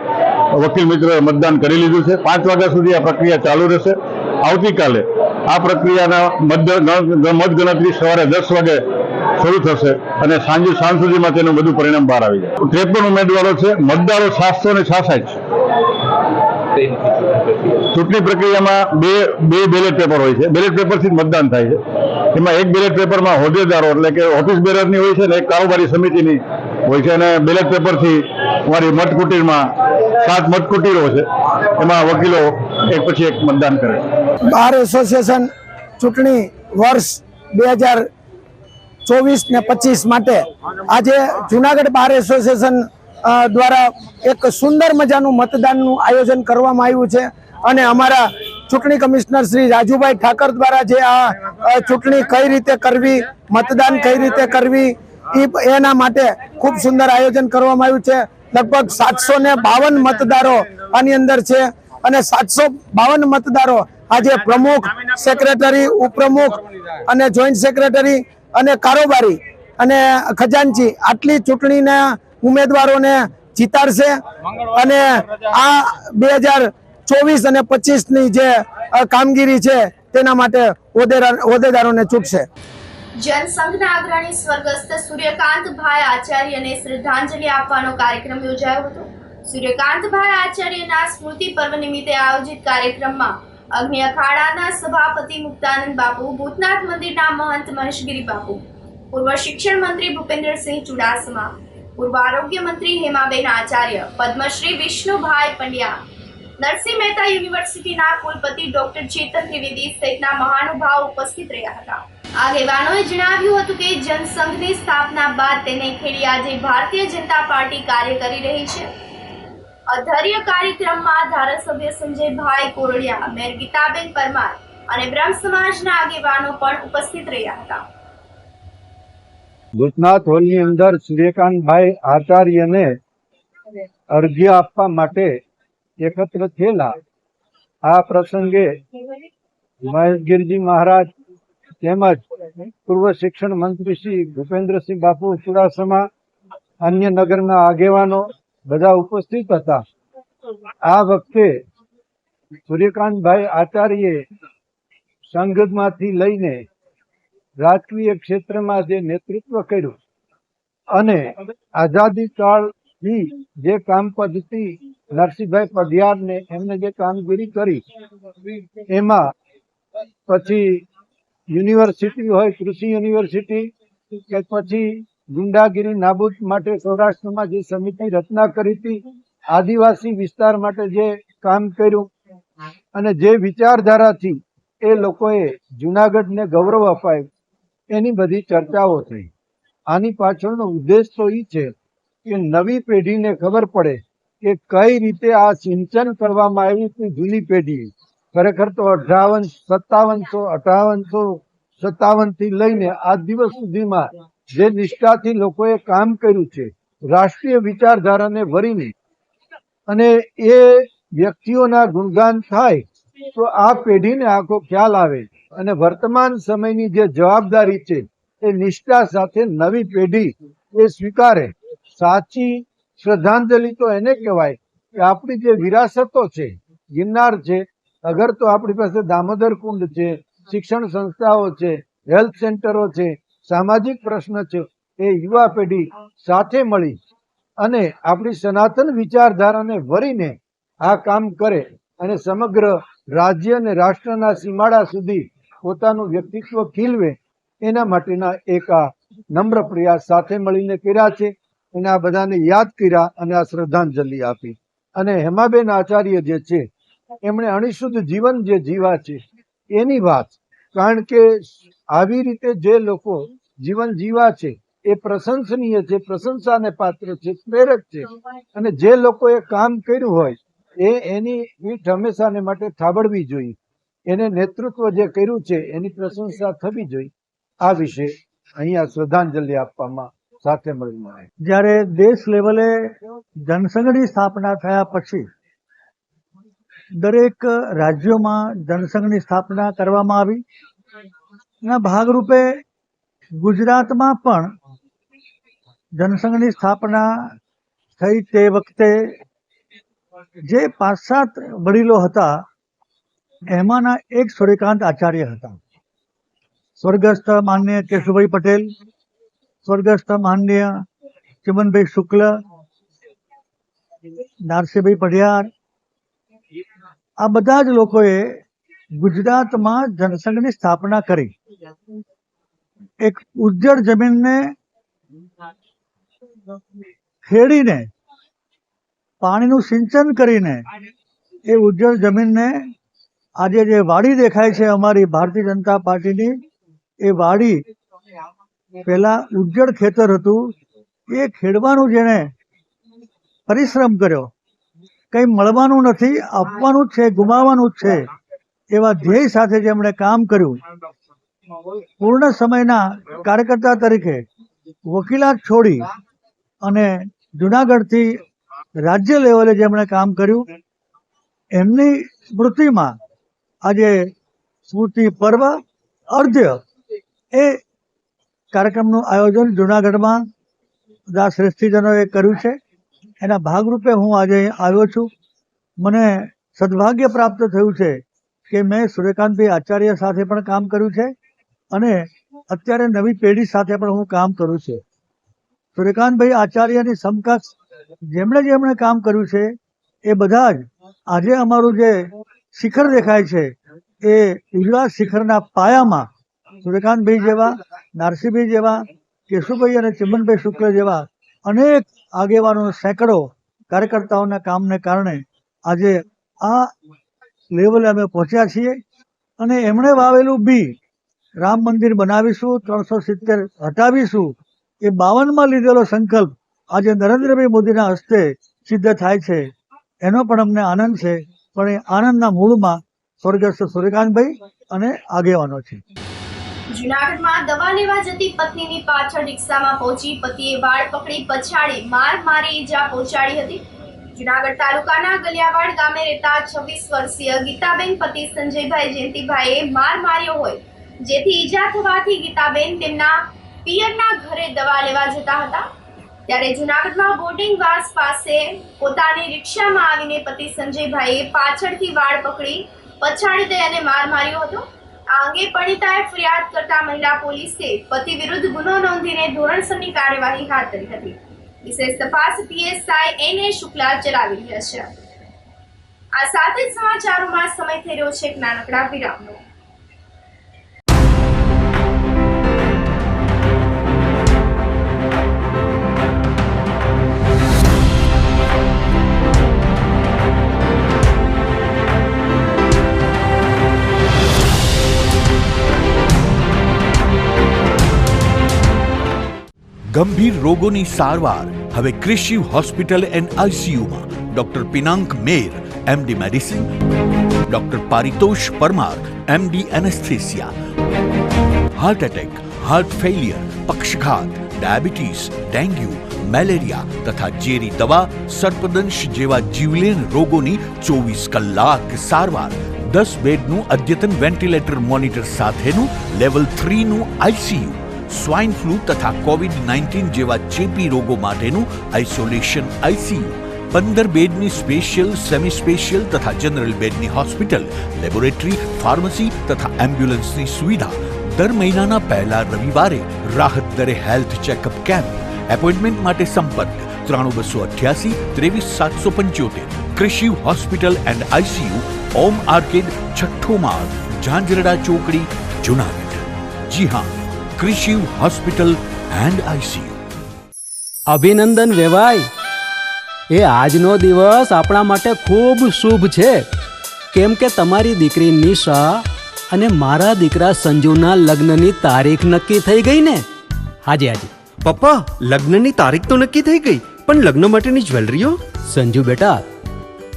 વકીલ મિત્રોએ મતદાન કરી લીધું છે. 5 વાગ્યા સુધી આ પ્રક્રિયા ચાલુ રહેશે. આવતીકાલે આ પ્રક્રિયાના મતગણતરી સવારે 10 વાગે શરૂ થશે અને સાંજ સુધીમાં તેનું બધું પરિણામ બહાર આવી જાય. 53 ઉમેદવારો છે. મતદારો 766 છે. ચૂંટણી પ્રક્રિયામાં બે બેલેટ પેપર હોય છે. બેલેટ પેપરથી જ મતદાન થાય છે. એમાં એક બેલેટ પેપરમાં હોદ્દેદારો એટલે કે ઓફિસ બેરરની હોય છે અને એક કારોબારી સમિતિની હોય છે અને બેલેટ પેપરથી અમારી મતકુટીરમાં 7 મતકુટીરો છે. એમાં વકીલો એક પછી એક મતદાન કરે છે. બાર એસોસિએશન ચૂંટણી વર્ષ 2024 ને 25 માટે આજે જુનાગઢ બાર એસોસિએશન દ્વારા એક સુંદર મજાનું મતદાનનું આયોજન કરવામાં આવ્યું છે અને અમારા ચૂંટણી કમિશનર શ્રી રાજુભાઈ ઠાકર દ્વારા જે આ ચૂંટણી કઈ રીતે કરવી, મતદાન કઈ રીતે કરવી એના માટે ખૂબ સુંદર આયોજન કરવામાં આવ્યું છે. લગભગ 752 મતદારો આની અંદર છે અને 752 મતદારો આજે પ્રમુખ, સેક્રેટરી, ઉપપ્રમુખ અને જોઈન્ટ સેક્રેટરી અને કારોબારી અને ખજાનચી આટલી ચૂંટણીના ઉમેદવારોને જીતાડશે અને આ 2024 અને 25ની જે કામગીરી છે તેના માટે હોદ્દેદારોને ચૂંટશે. જનસંઘના અગ્રણી સ્વર્ગસ્થ સૂર્યકાંતભાઈ આચાર્યને શ્રદ્ધાંજલિ આપવાનો કાર્યક્રમ યોજાયો હતો. સૂર્યકાંતભાઈ આચાર્યના સ્મૃતિ પર્વ નિમિત્તે આયોજિત કાર્યક્રમમાં અગ્નિ અખાડાના સભાપતિ મુક્તાનંદ બાપુ, ભૂતનાથ મંદિરના મહંત મહેશગીરી બાપુ, પૂર્વ શિક્ષણ મંત્રી ભૂપેન્દ્રસિંહ ચુડાસમા, પૂર્વ આરોગ્ય મંત્રી હેમાબેન આચાર્ય, પદ્મશ્રી વિષ્ણુભાઈ પંડ્યા, નરસિંહ મહેતા યુનિવર્સિટીના કુલપતિ ડોક્ટર ચેતન ત્રિવેદી સહિતના મહાનુભાવો ઉપસ્થિત રહ્યા હતા. આગેવાનોએ જણાવ્યું હતું કે જનસંઘની સ્થાપના બાદ તેને ખેડી આજે ભારતીય જનતા પાર્ટી કાર્ય કરી રહી છે. અધર્ય કાર્યક્રમમાં ધારાસભ્ય સંજયભાઈ કોરડિયા, મેયર ગીતાબેન પરમાર અને બ્રહ્મ સમાજના આગેવાનો પણ ઉપસ્થિત રહ્યા હતા. ભૂતનાથ હોલની અંદર સૂર્યકાંતભાઈ આચાર્યને અર્ઘ્ય આપવા માટે એકત્ર થયેલા આ પ્રસંગે મહેશગીરજી મહારાજ તેમજ પૂર્વ શિક્ષણ મંત્રી શ્રી ભૂપેન્દ્રસિંહ બાપુ ચુડાસમા, અન્ય નગરના આગેવાનો બધા ઉપસ્થિત હતા. આ વખતે સૂર્યકાંતભાઈ આચાર્યે સંઘમાંથી લઈને રાજકીય ક્ષેત્રમાં જે નેતૃત્વ કર્યું અને આઝાદી કાળ થી જે કામ પદ્ધતિ નરસિંહભાઈ પઢિયારને એમને જે કામગીરી કરી એમાં પછી યુનિવર્સિટી હોય, કૃષિ યુનિવર્સિટી કે પછી ગુંડાગીરી નાબૂદ માટે સૌરાષ્ટ્રમાં જે સમિતિ રચના કરી હતી, આદિવાસી વિસ્તાર માટે જે કામ કર્યું અને જે વિચારધારાથી એ લોકોએ જુનાગઢને ગૌરવ અપાયું, એની બધી ચર્ચાઓ થઈ. આની પાછળનો ઉદ્દેશ તો એ છે કે નવી પેઢીને ખબર પડે કે કઈ રીતે આ સિંચન કરવામાં આવ્યું હતું. જૂની પેઢી ખરેખર તો 5757 થી લઈને આજ દિવસ સુધીમાં જે નિષ્ઠાથી લોકોએ કામ કર્યું છે, રાષ્ટ્રીય વિચારધારાને વરીને, અને એ વ્યક્તિઓના ગુણગાન થાય તો આ પેઢીને આખો ખ્યાલ આવે અને વર્તમાન સમયની જે જવાબદારી છે એ નિષ્ઠા સાથે નવી પેઢી એ સ્વીકારે. સાચી શ્રદ્ધાંજલિ તો એને કહેવાય કે આપણી જે વિરાસતો છે, ગિરનાર છે, અગર તો આપણી પાસે દામોદર કુંડ છે, શિક્ષણ સંસ્થાઓ છે, હેલ્થ સેન્ટરો છે, સામાજિક પ્રશ્ન છે, એ યુવા પેઢી સાથે મળી અને આપણી સનાતન વિચારધારાને વરીને આ કામ કરે અને સમગ્ર રાજ્ય અને રાષ્ટ્રના સીમાડા સુધી પોતાનું વ્યક્તિત્વ ખીલવે, એના માટેના એક આ નમ્ર પ્રયાસ સાથે મળીને કર્યા છે. અને આ બધાને યાદ કર્યા અને આ શ્રદ્ધાંજલિ આપી. અને હેમાબેન આચાર્ય જે છે એમણે અણિશુદ્ધ જીવન જે જીવા છે એની વાત, કારણ કે આવી રીતે જે લોકો જીવન જીવા છે એ પ્રશંસનીય છે, પ્રશંસાને પાત્ર છે, પ્રેરક છે. અને જે લોકોએ કામ કર્યું હોય એની પીઠ હંમેશાને માટે થાબડવી જોઈએ. એને નેતૃત્વ જે કર્યું છે એની પ્રશંસા થવી જોઈએ. આ વિશે અહીંયા શ્રદ્ધાંજલિ આપવામાં સાથે મળીને આવે. જ્યારે દેશ લેવલે જનસંઘની સ્થાપના થયા પછી દરેક રાજ્યોમાં જનસંઘની સ્થાપના કરવામાં આવી. એના ભાગરૂપે ગુજરાતમાં પણ જનસંઘની સ્થાપના થઈ. તે વખતે જે 5-7 વડીલો હતા એમાંના એક સૂર્યકાંત આચાર્ય હતા. સ્વર્ગસ્થ માનનીય કેશુભાઈ પટેલ, સ્વર્ગસ્થ માનનીય ચિમનભાઈ શુક્લ, નરસિંહભાઈ પઢિયાર, આ બધા જ લોકોએ ગુજરાતમાં જનસંઘની સ્થાપના કરી. એક ઉજ્જડ જમીનને ખેડીને, પાણીનું સિંચન કરીને એ ઉજ્જડ જમીનને આજે જે વાડી દેખાય છે અમારી ભારતીય જનતા પાર્ટીની, એ વાડી પેલા ઉજ્જડ ખેતર હતું. એ ખેડવાનું જેને પરિશ્રમ કર્યો, કંઈ મળવાનું નથી, આપવાનું જ છે, ગુમાવવાનું જ છે, એવા ધ્યેય સાથે જેમણે કામ કર્યું. પૂર્ણ સમયના કાર્યકર્તા તરીકે વકીલાત છોડી અને જુનાગઢથી રાજ્ય લેવલે જેમણે કામ કર્યું, એમની સ્મૃતિમાં આજે સ્મૃતિ પર્વ અર્ધ્ય એ કાર્યક્રમનું આયોજન જુનાગઢમાં બધા શ્રેષ્ઠીજનોએ કર્યું છે. એના ભાગરૂપે હું આજે આવ્યો છું. મને સદભાગ્ય પ્રાપ્ત થયું છે કે મેં સૂર્યકાંતભાઈ આચાર્ય સાથે પણ કામ કર્યું છે અને અત્યારે નવી પેઢી સાથે પણ હું કામ કરું છું. સૂર્યકાંતભાઈ આચાર્યની સમકક્ષ જેમણે કામ કર્યું છે એ બધા જ આજે અમારું જે શિખર દેખાય છે એ ઉજળા શિખરના પાયામાં સૂર્યકાંતભાઈ જેવા, નરસિંહભાઈ જેવા, કેશુભાઈ અને ચિમનભાઈ શુક્લ જેવા અનેક આગેવાનો, સેંકડો કાર્યકર્તાઓના કામને કારણે આજે આ લેવલે અમે પહોંચ્યા છીએ. અને એમણે વાવેલું બી, રામ મંદિર બનાવીશું, 370 હટાવીશું, એ 52માં લીધેલો સંકલ્પ આજે નરેન્દ્રભાઈ મોદીના હસ્તે સિદ્ધ થાય છે. એનો પણ અમને આનંદ છે. પણ એ આનંદના મૂળમાં સ્વર્ગસ્થ સૂર્યકાંતભાઈ અને આગેવાનો છે. જુનાગઢમાં દવા લેવા જતી પત્નીની પાછળ રિક્ષામાં પહોંચી પતિએ વાળ પકડી પછાડી મારી ઈજા પહોંચાડી હતી. જુનાગઢ તાલુકાના ગલિયાવાડ ગામે રહેતા 26 વર્ષીય ગીતાબેન પતિ સંજયભાઈ જયંતિભાઈએ માર્યો હોય, જેથી ઈજા થવાથી ગીતાબેન તેમના પિયરના ઘરે દવા લેવા જતા હતા. ત્યારે જુનાગઢમાં બોર્ડિંગ વાસ પાસે પોતાની રિક્ષામાં આવીને પતિ સંજયભાઈએ પાછળથી વાળ પકડી પછાડી દઈ અને માર્યો હતો. આ અંગે પીડિતાએ ફરિયાદ કરતા મહિલા પોલીસે પતિ વિરુદ્ધ ગુનો નોંધીને ધોરણસરની કાર્યવાહી હાથ ધરી હતી. વિશેષ તપાસ પીએસઆઈ એને શુક્લા ચલાવી રહ્યા છે. આ સાથે જ સમાચારોમાં સમય થઈ રહ્યો છે એક નાનકડા વિરામનો. ગંભીર રોગોની સારવાર હવે કૃષિ હોસ્પિટલ એન્ડ આઈસીયુમાં doctor Pinank Mer MD medicine, doctor Paritosh Parmar MD anaesthesia, heart attack, heart failure, પક્ષઘાત, ડાયાબિટીસ, ડેન્ગ્યુ, મેલેરિયા તથા ઝેરી દવા, સર્પદંશ જેવા જીવલેણ રોગોની 24 કલાક સારવાર, 10 બેડનું અદ્યતન વેન્ટિલેટર મોનિટર સાથેનું લેવલ 3નું આઈસીયુ, સ્વાઇન ફ્લૂ તથા કોવિડ-19 જેવા ચેપી રોગો માટેનું આઇસોલેશન આઈસીયુ, 15 બેડની સ્પેશિયલ, સેમી સ્પેશિયલ તથા જનરલ બેડની હોસ્પિટલ, લેબોરેટરી, ફાર્મસી તથા એમ્બ્યુલન્સની સુવિધા, દર મહિનાના પહેલા રવિવારે રાહત દરે હેલ્થ ચેકઅપ કેમ્પ. એપોઇન્ટમેન્ટ માટે સંપર્ક 9288 23775. કૃષિ hospital and ICU, Om arcade, છઠ્ઠો માળ, ઝાંઝરડા ચોકડી, જુનાગઢ. જી હા, કૃષિ હોસ્પિટલ એન્ડ આઈસીયુ. અભિનંદન વેવાય, એ આજનો દિવસ આપણા માટે ખૂબ શુભ છે, કેમ કે તમારી દીકરી નિશા અને મારા દીકરા સંજુના લગ્નની તારીખ નક્કી થઈ ગઈ ને. હાજી હાજી પપ્પા, લગ્નની તારીખ તો નક્કી થઈ ગઈ, પણ લગ્ન માટેની જ્વેલરીઓ? સંજુ બેટા,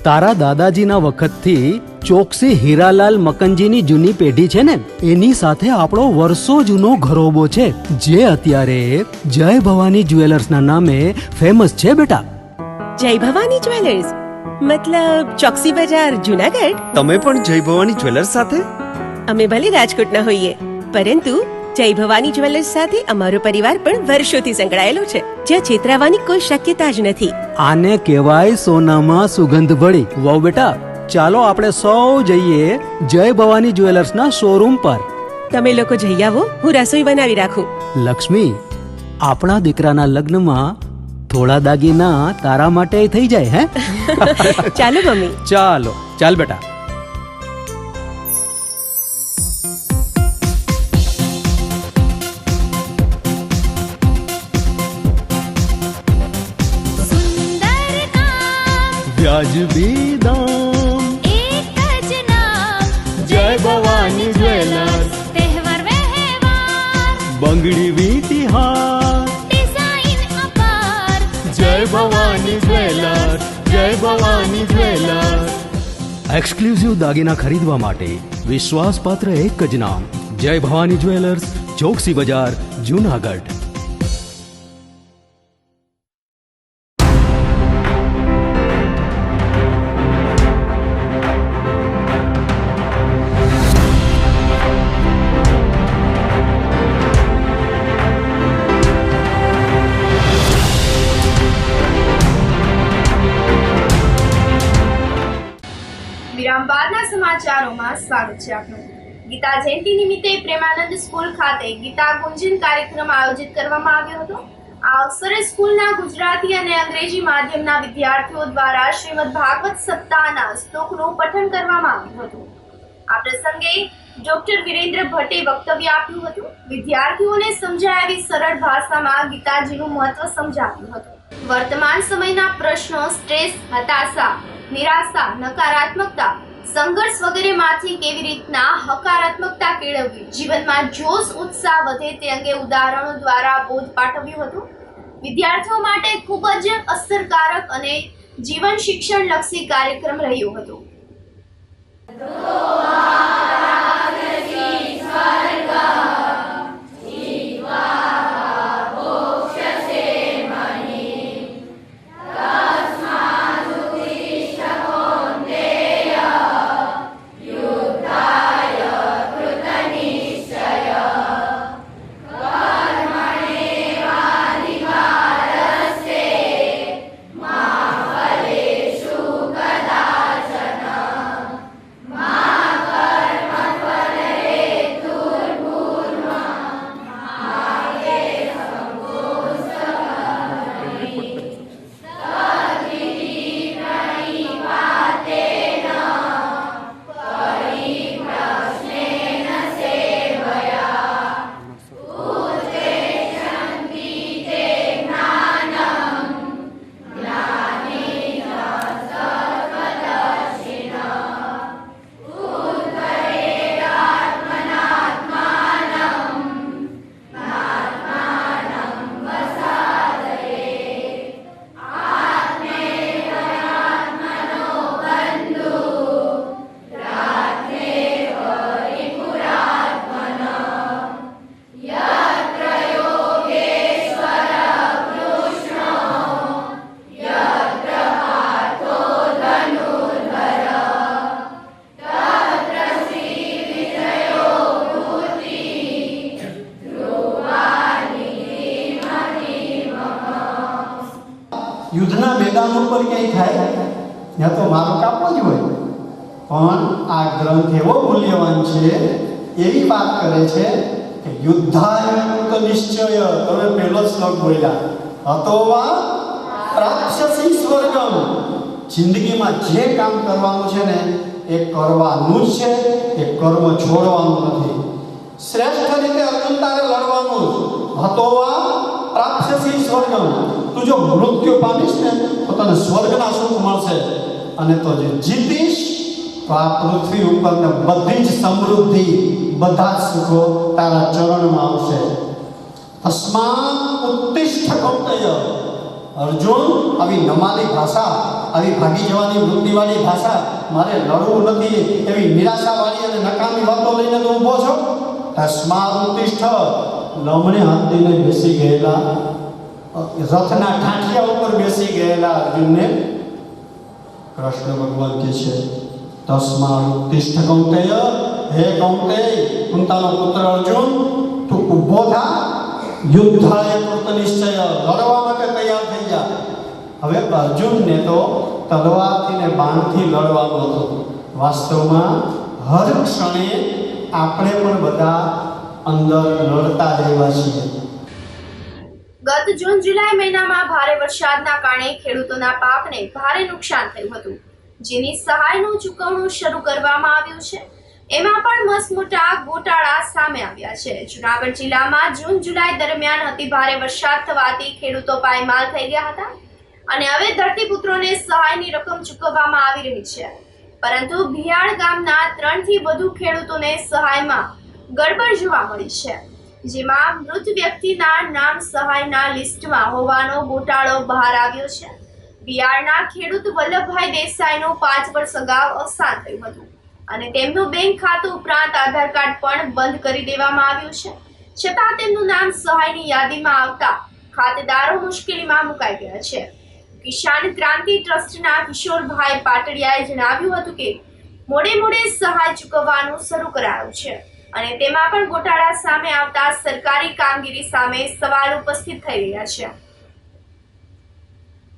તારા દાદાજીના વખતથી ચોકસી હીરાલાલ મકનજીની જૂની પેઢી છે ને, એની સાથે આપણો વર્ષો જૂનો ઘરોબો છે, જે અત્યારે જય ભવાની જ્વેલર્સના નામે ફેમસ છે બેટા. જય ભવાની જ્વેલર્સ મતલબ ચોકસી બજાર, જુનાગઢ? તમે પણ જય ભવાની જ્વેલર્સ સાથે? અમે ભલે રાજકોટના હોઈએ, પરંતુ જય ભવાની જ્વેલર્સ સાથે અમારો પરિવાર પણ વર્ષોથી સંકળાયેલો છે, જ્યાં છેતરાવાની કોઈ શક્યતા જ નથી. આને કહેવાય સોનામાં સુગંધ ભળી. વાવ બેટા, ચાલો આપણે સૌ જઈએ જય ભવાની જ્વેલર્સના શોરૂમ પર. તમે લોકો જઈ આવો, હું રસોઈ બનાવી રાખું. લક્ષ્મી, આપણા દીકરાના લગ્નમાં થોડા દાગીના તારા માટે થઈ જાય હે? ચાલો મમ્મી. ચાલો ચાલ બેટા. વ્યાજબી દામ, એક જ નામ, જય ભવાની જ્વેલર્સ. તહેવાર વ્યવહાર, બંગડી વીંટી હાર, ડિઝાઇન અપાર, જય ભવાની જ્વેલર્સ, જય ભવાની જ્વેલર્સ. એક્સક્લુઝિવ દાગીના ખરીદવા માટે વિશ્વાસપાત્ર એક જ નામ, જય ભવાની જ્વેલર્સ, ચોકસી બજાર, જુનાગઢ. વિરામ બાદના સમાચારોમાં સ્વાગત છે આપનું. ગીતા જયંતિ નિમિત્તે પ્રેમાનંદ સ્કૂલ ખાતે ગીતા ગુંજન કાર્યક્રમ આયોજિત કરવામાં આવ્યો હતો. આ અવસરે સ્કૂલના ગુજરાતી અને અંગ્રેજી માધ્યમના વિદ્યાર્થીઓ દ્વારા શ્રીમદ ભાગવત સપ્તાહના શ્લોકનું પઠન કરવામાં આવ્યું હતું. આ પ્રસંગે ડોક્ટર વિરેન્દ્ર ભટ્ટે વક્તવ્ય આપ્યું હતું. વિદ્યાર્થીઓને સમજાય એવી સરળ ભાષામાં ગીતાજીનું મહત્વ સમજાવ્યું હતું. વર્તમાન સમયના પ્રશ્નો સ્ટ્રેસ, હતાશા, નિરાશા, નકારાત્મકતા, સંઘર્ષ વગેરેમાંથી કેવી રીતના હકારાત્મકતા કેળવવી, જીવનમાં જોશ ઉત્સાહ વધે તે અંગે ઉદાહરણો દ્વારા બોધ પાઠવ્યું હતું. વિદ્યાર્થીઓ માટે ખૂબ જ અસરકારક અને જીવન શિક્ષણ લક્ષી કાર્યક્રમ રહ્યો હતો. યુદ્ધના મેદાન ઉપર ક્યાંય થાય ત્યાં તો મારો કાપવો જ હોય, પણ આ ગ્રંથ એવો મૂલ્યવાન છે, એવી વાત કરે છે કે યુદ્ધાય નિશ્ચય, તમે પહેલો જ શ્લોક બોલ્યા, અતોવા પ્રાપ્સ્યસી સ્વર્ગમ, જિંદગીમાં જે કામ કરવાનું છે ને એ કરવાનું જ છે, એ કર્મ છોડવાનું નથી. શ્રેષ્ઠ રીતે અર્જુન તારે લડવાનું જ. હતોવા પ્રાપ્સ્યસી સ્વર્ગમ, તું જો મૃત્યુ પામીશ ને તો તને સ્વર્ગના સુખ મળશે, અને તો જે જીતીશ તો આ પૃથ્વી ઉપરને બધી જ સમૃદ્ધિ, બધા જ સુખો તારા ચરણમાં આવશે. તસ્માત ઉત્તિષ્ઠ કૌંતેય, અર્જુન આવી નમાલી ભાષા, આવી ભાગી જવાની વૃત્તિવાળી ભાષા, મારે લડવું નથી એવી નિરાશાવાળી અને નકામી વાતો લઈને તો ઊભો છો. તસ્માત ઉત્તિષ્ઠ, લમણે હાથ દઈને બેસી ગયેલા, રથના ઠાઠિયા ઉપર બેસી ગયેલા અર્જુનને કૃષ્ણ ભગવાન કહે છે, તસ્માત ઉત્તિષ્ઠ કૌંતેય, હે કૌંતેય, કુંતાનો પુત્ર અર્જુન, તું ઊભો થા, યુદ્ધાય કૃત નિશ્ચય, લડવા માટે તૈયાર થઈ જા. હવે અર્જુનને તો તલવારથી ને બાણથી લડવાનું હતું. વાસ્તવમાં હર ક્ષણે આપણે પણ બધા અંદર લડતા રહેવા છીએ. ગત જૂન જુલાઈ મહિનામાં ભારે વરસાદના કારણે ખેડૂતોના પાકને ભારે નુકસાન થયું હતું, જેની સહાયનું ચૂકવણું શરૂ કરવામાં આવ્યું છે. એમાં પણ મસમોટા ગોટાળા સામે આવ્યા છે. જૂનાગઢ જિલ્લામાં જૂન જુલાઈ દરમિયાન અતિ ભારે વરસાદ થવાથી ખેડૂતો પાયમાલ થઈ ગયા હતા, અને હવે ધરતીપુત્રોને સહાયની રકમ ચૂકવવામાં આવી રહી છે. પરંતુ ભિયાળ ગામના 3 થી વધુ ખેડૂતોને સહાયમાં ગડબડ જોવા મળી છે, જેમાં મૃત વ્યક્તિના નામ સહાયના લિસ્ટમાં હોવાનો ગોટાળો બહાર આવ્યો છે. બિહારના ખેડૂત વલ્લભભાઈ દેસાઈનું 5 વર્ષ અગાઉ અવસાન થયું હતું, અને તેમનું બેંક ખાતું ઉપરાંત આધાર કાર્ડ પણ બંધ કરી દેવામાં આવ્યું છે. છતાં તેમનું નામ સહાયની યાદીમાં આવતા ખાતેદારો મુશ્કેલીમાં મુકાઈ ગયા છે. કિસાન ક્રાંતિ ટ્રસ્ટના કિશોરભાઈ પાટડિયાએ જણાવ્યું હતું કે મોડે સહાય ચૂકવવાનું શરૂ કરાયું છે, અને તેમાં પણ ગોટાળા સામે આવતા સરકારી કામગીરી સામે સવાલ ઉપસ્થિત થઈ રહ્યા છે.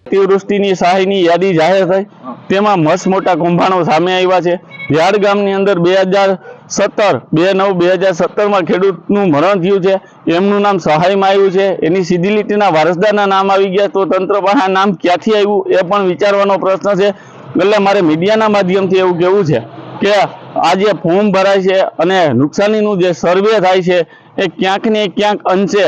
અતિવૃષ્ટિની સહાયની યાદી જાહેર થઈ, તેમાં મસમોટા કૌભાંડો સામે આવ્યા છે. વ્યાડ ગામની અંદર 2017 ખેડૂતનું મરણ થયું છે, એમનું નામ સહાયમાં આવ્યું છે, એની સીધી લીટીના વારસદારના નામ આવી ગયા, તો તંત્ર પાસે આ નામ ક્યાંથી આવ્યું એ પણ વિચારવાનો પ્રશ્ન છે. એટલે મારે મીડિયાના માધ્યમથી એવું કહેવું છે કે આ જે ફોર્મ ભરાય છે અને નુકસાનીનું જે સર્વે થાય છે એ ક્યાંક ને ક્યાંક અંશે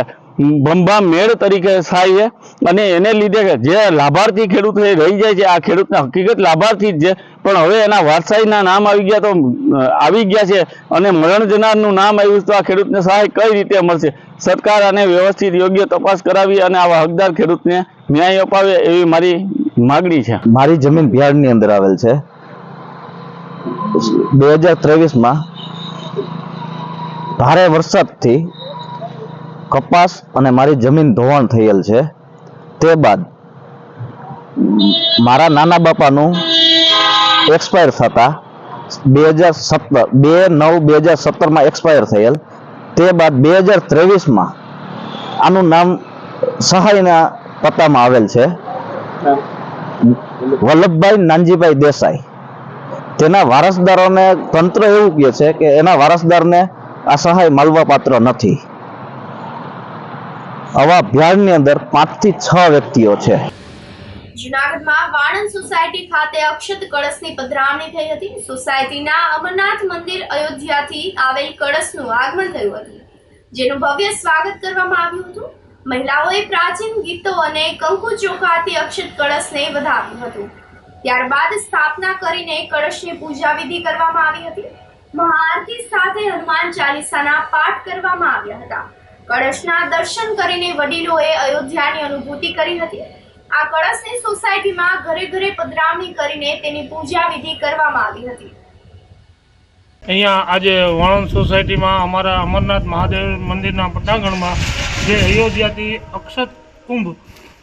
ભંભા મેળ તરીકે થાય છે, અને એને લીધે જે લાભાર્થી ખેડૂત રહી જાય છે, આ ખેડૂતના હકીકત લાભાર્થી જ છે, પણ હવે એના વારસાઈના નામ આવી ગયા છે, અને મરણ જનારનું નામ આવ્યું તો આ ખેડૂતને સહાય કઈ રીતે મળશે? સરકાર આને વ્યવસ્થિત યોગ્ય તપાસ કરાવી અને આવા હકદાર ખેડૂતને ન્યાય અપાવે એવી મારી માગણી છે. મારી જમીન બિહારની અંદર આવેલ છે. 2023માં ભારે વરસાદથી કપાસ અને મારી જમીન ધોવાણ થયેલ છે. તે બાદ મારા નાના બાપાનું એક્સપાયર થતા 2/9/2017માં એક્સપાયર થયેલ. તે બાદ 2023માં આનું નામ સહાયના પત્તામાં આવેલ છે, વલ્લભભાઈ નાનજીભાઈ દેસાઈ. તેના વારસદારોને તંત્ર એવું કહે છે કે એના વારસદારને આ સહાય માલવા પાત્ર નથી. આવા ભ્યાડની અંદર 5 થી 6 વ્યક્તિઓ છે. જૂનાગઢમાં વાણંદ સોસાયટી ખાતે અક્ષત કળશની પધરામણી થઈ હતી. સોસાયટીના અમરનાથ મંદિર અયોધ્યાથી આવેલ કળશનું આગમન થયું હતું, જેનું ભવ્ય સ્વાગત કરવામાં આવ્યું હતું. મહિલાઓએ પ્રાચીન ગીતો અને કંકુ ચોખાથી અક્ષત કળશને વધાવ્યું હતું. ત્યારબાદ સ્થાપના કરીને કળશની પૂજા વિધિ કરવામાં આવી હતી. મહાઆરતી સાથે હનુમાન ચાલીસાના પાઠ કરવામાં આવ્યા હતા. કળશના દર્શન કરીને વડીલોએ અયોધ્યાની અનુભૂતિ કરી હતી. આ કળશની સોસાયટીમાં ઘરે ઘરે પધરામણી કરીને તેની પૂજા વિધિ કરવામાં આવી હતી. અહીંયા આજે વાણંદ સોસાયટીમાં અમારા અમરનાથ મહાદેવ મંદિરના પટાંગણમાં જે અયોધ્યાથી અક્ષત કુંભ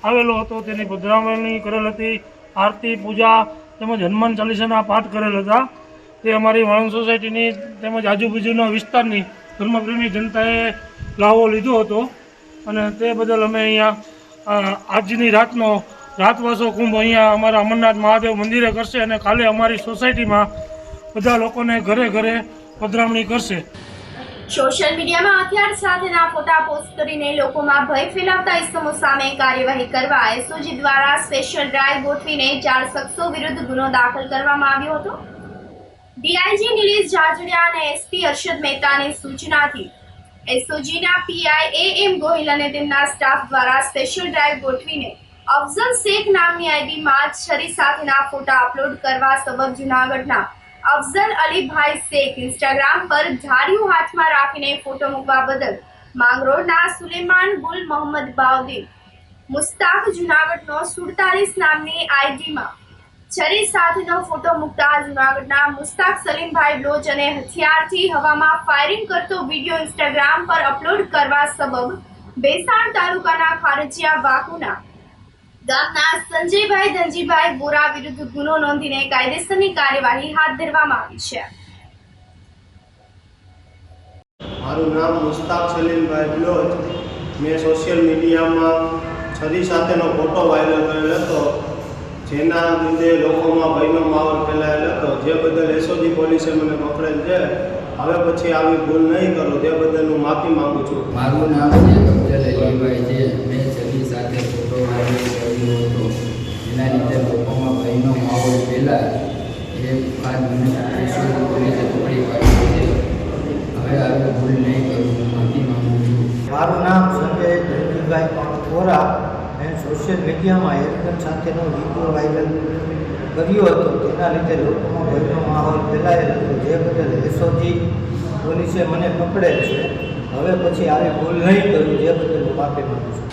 આવેલો હતો તેની પધરામણી કરેલ હતી. આરતી પૂજા તેમજ હનુમાન ચાલીસાના પાઠ કરેલ હતા. તે અમારી વાણંદ સોસાયટીની તેમજ આજુબાજુના વિસ્તારની ધર્મપ્રેમી જનતાએ લાવો લીધો હતો, અને તે બદલ અમે અહીંયા આજની રાતનો રાતવાસો કુંભ અહીંયા અમારા અમરનાથ મહાદેવ મંદિરે કરશે અને કાલે અમારી સોસાયટીમાં બધા લોકોને ઘરે ઘરે પધરામણી કરશે. સોશિયલ મીડિયામાં હથિયાર સાથેના ફોટા પોસ્ટ કરીને લોકોમાં ભય ફેલાવતા ઇસમો સામે કાર્યવાહી કરવા એસઓજી દ્વારા સ્પેશિયલ ડ્રાઈવ ગોઠવીને 4 શખ્સો વિરુદ્ધ ગુનો દાખલ કરવામાં આવ્યો હતો. ડીઆઈજી નિલેશ જાજડિયા અને એસપી અરશદ મહેતાની સૂચનાથી એસઓજીના પીઆઈ એએમ ગોહિલ અને તેમના સ્ટાફ દ્વારા સ્પેશિયલ ડ્રાઈવ ગોઠવીને અફઝલ શેખ નામની આઈડીમાં છરી સાથેના ફોટા અપલોડ કરવા સબબ જૂનાગઢના અફઝલ અલીભાઈ શેખ ઇન્સ્ટાગ્રામ પર ધાર્યું હાથમાં રાખીને ફોટો મૂકવા બદલ માંગરોળના સુલેમાન ગુલ મોહમ્મદ બાઉદ્દીન મુસ્તાક જૂનાગઢનો 47 નામની આઈડીમાં છરી સાથેનો ફોટો મૂકતા જૂનાગઢના મુસ્તાક સલીમભાઈ બ્લોચ અને હથિયારથી હવામાં ફાયરિંગ કરતો વિડીયો ઇન્સ્ટાગ્રામ પર અપલોડ કરવા સબબ બેસાણ તાલુકાના ખારજિયા વાકુના ગામના સંજયભાઈ ધનજીભાઈ બોરા વિરુદ્ધ ગુનો નોંધીને કાયદેસરની કાર્યવાહી હાથ ધરવામાં આવી છે. મારું નામ મુસ્તાક સલીમભાઈ બ્લોચ. મેં સોશિયલ મીડિયામાં છરી સાથેનો ફોટો વાયરલ કરેલ હતો, જેના લીધે લોકોમાં ભયનો માહોલ ફેલાયેલ હતો, જે બદલ એસઓજી પોલીસે મને પકડેલ છે. હવે પછી આવી ભૂલ નહીં કરું, તે બદલ હું માફી માંગુ છું. મારું નામ છે અફઝલ અલીભાઈ છે. મેં છરી સાથે ફોટો વાયરલ કર્યો હતો, જેના લીધે લોકોમાં ભયનો માહોલ ફેલાય એ બાદ મને એસઓજી પોલીસે પકડી પાડ્યો છે. હવે આવી ભૂલ નહીં કરું, હું માફી માંગુ છું. મારું નામ સંજય ધનજીભાઈ બોરા. મેં સોશિયલ મીડિયામાં એરગન સાથેનો વિડીયો વાયરલ કર્યો હતો, તેના લીધે લોકોમાં ભયનો માહોલ ફેલાયેલ હતો, જે બદલ એસઓજી પોલીસે મને પકડેલ છે. હવે પછી આવી ભૂલ નહીં કરું, જે બદલ હું માફી માંગુ છું.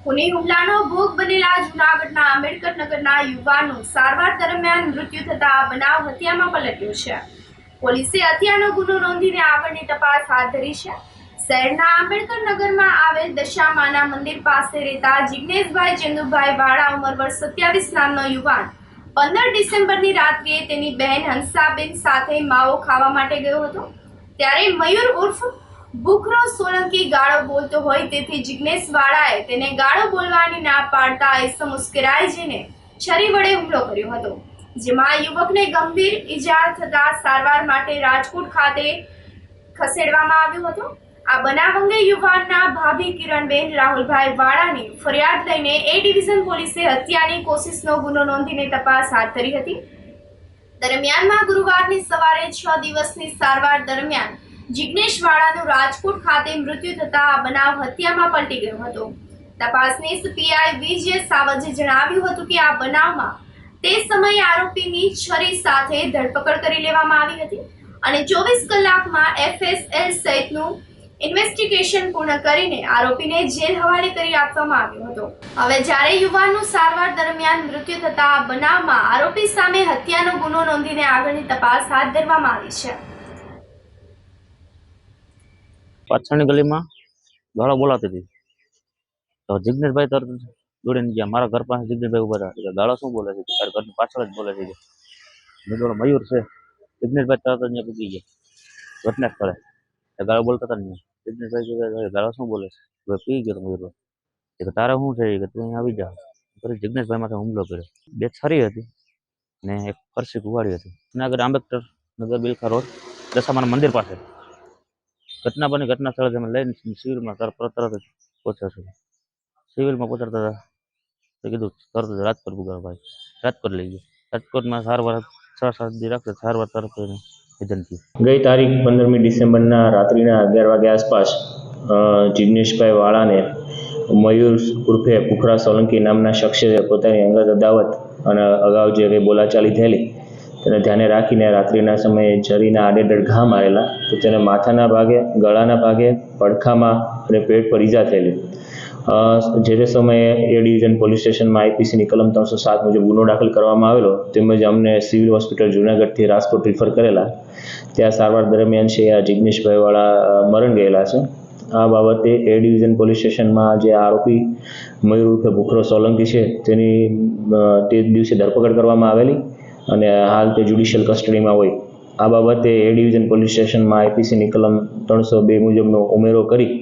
ખૂની હુમલાનો ભોગ બનેલા જૂનાગઢના આંબેડકર નગરના યુવાનનું સારવાર દરમિયાન મૃત્યુ થતા આ બનાવ હત્યામાં પલટ્યો છે. પોલીસે હત્યાનો ગુનો નોંધીને આગળની તપાસ હાથ ધરી છે. શહેરના આંબેડકર નગરમાં આવેલ દશામાના મંદિર પાસે રહેતા જિગ્નેશભાઈ ચેન્દુભાઈ વાળા ઉંમર વર્ષ 27 નામનો યુવાન 15 ડિસેમ્બરની રાત્રિએ તેની બહેન હંસાબેન સાથે માવો ખાવા માટે ગયો હતો. ત્યારે મયુર ઉર્ફ બુખરો સોલંકી ગાળો બોલતો હોય તેથી જિગ્નેશ વાળાએ તેને ગાળો બોલવાની ના પાડતા ઇસમ ઉશ્કેરાઈ જઈને છરી વડે હુમલો કર્યો હતો, જેમાં યુવકને ગંભીર ઈજા થતા સારવાર માટે રાજકોટ ખાતે ખસેડવામાં આવ્યો હતો. આ બનાવ અંગે યુવાનના ભાભી કિરણબેન રાહુલભાઈ વાળાની ફરિયાદ લઈને એ ડિવિઝન પોલીસે હત્યાની કોશિશનો ગુનો નોંધીને તપાસ હાથ ધરી હતી. દરમિયાનમાં ગુરુવારની સવારે 6 દિવસની સારવાર દરમિયાન જિગ્નેશ વાળાનું રાજકોટ ખાતે મૃત્યુ થતા આ બનાવ હત્યામાં પલટી ગયો હતો. તપાસનીશ પીઆઈ વિજય સાવજે જણાવ્યું હતું કે આ બનાવમાં તે સમયે આરોપીની છરી સાથે ધરપકડ કરી લેવામાં આવી હતી અને 24 કલાકમાં એફએસએલ સહિતનું ઇન્વેસ્ટિગેશન પૂર્ણ કરીને આરોપીને જેલ હવાલે કરી આપવામાં આવ્યો હતો. હવે જ્યારે યુવાનનું સારવાર દરમિયાન મૃત્યુ થતા આ બનાવમાં આરોપી સામે હત્યાનો ગુનો નોંધીને આગળની તપાસ હાથ ધરવામાં આવી છે. પાછળની ગલીમાં ગાળો બોલાતી હતી તો જિગ્નેશભાઈ તરત દોડીને ગયા. મારા ઘર પાસે જિગ્નેશભાઈ ઉભા હતા. ગાળો શું બોલે છે? તારા ઘરની પાછળ જ બોલે છે. મેં જોડો મયુર છે. જિગ્નેશભાઈ તરત અહીંયા પૂકી ગયા ઘટના સ્થળે. ગાળો બોલતા હતા ને જિગ્નેશભાઈ ગાળો શું બોલે છે? પી ગયો મયુરભાઈ કે તારે શું છે કે તું અહીંયા આવી જા. પછી જિગ્નેશભાઈ માથે હુમલો કર્યો. 2 છરી હતી ને 1 ફરસી કુવાડી હતી. જૂનાગઢ આંબેડકર નગર બિલખા રોડ દશામાના મંદિર પાસે ઘટના બની. ઘટના સ્થળે અમે લઈને સિવિલમાં તરત જ પહોંચ્યા છે. સિવિલમાં પહોંચાડતા હતા તો કીધું તરત જ રાજકોટ પુગાડો ભાઈ. રાજકોટ લઈ ગયો. રાજકોટમાં સારવાર 6-7 દી રાખે સારવાર તરફ નિધન થયું. ગઈ તારીખ 15મી ડિસેમ્બરના રાત્રિના 11 વાગ્યા આસપાસ જિગ્નેશભાઈ વાળાને મયુર ઉર્ફે બુખરા સોલંકી નામના શખ્સે પોતાની અંગત અદાવત અને અગાઉ જે કંઈ બોલાચાલી થયેલી તેને ધ્યાને રાખીને રાત્રિના સમયે છરીના આડેધડ ઘા મારેલા. તો તેને માથાના ભાગે, ગળાના ભાગે, પડખામાં અને પેટ પર ઈજા થયેલી. જે તે સમયે એ ડિવિઝન પોલીસ સ્ટેશનમાં આઈપીસીની કલમ 307 મુજબ ગુનો દાખલ કરવામાં આવેલો, તેમજ અમને સિવિલ હોસ્પિટલ જૂનાગઢથી રાજકોટ રિફર કરેલા. ત્યાં સારવાર દરમિયાન છે આ જિગ્નેશભાઈ વાળા મરણ ગયેલા છે. આ બાબતે એ ડિવિઝન પોલીસ સ્ટેશનમાં જે આરોપી મયુર ઉર્ફે બુખરો સોલંકી છે તેની તે દિવસે ધરપકડ કરવામાં આવેલી અને હાલ તે જ્યુડિશિયલ કસ્ટડીમાં હોય આ બાબતે એ ડિવિઝન પોલીસ સ્ટેશનમાં આઈપીસીની કલમ 302 મુજબનો ઉમેરો કરી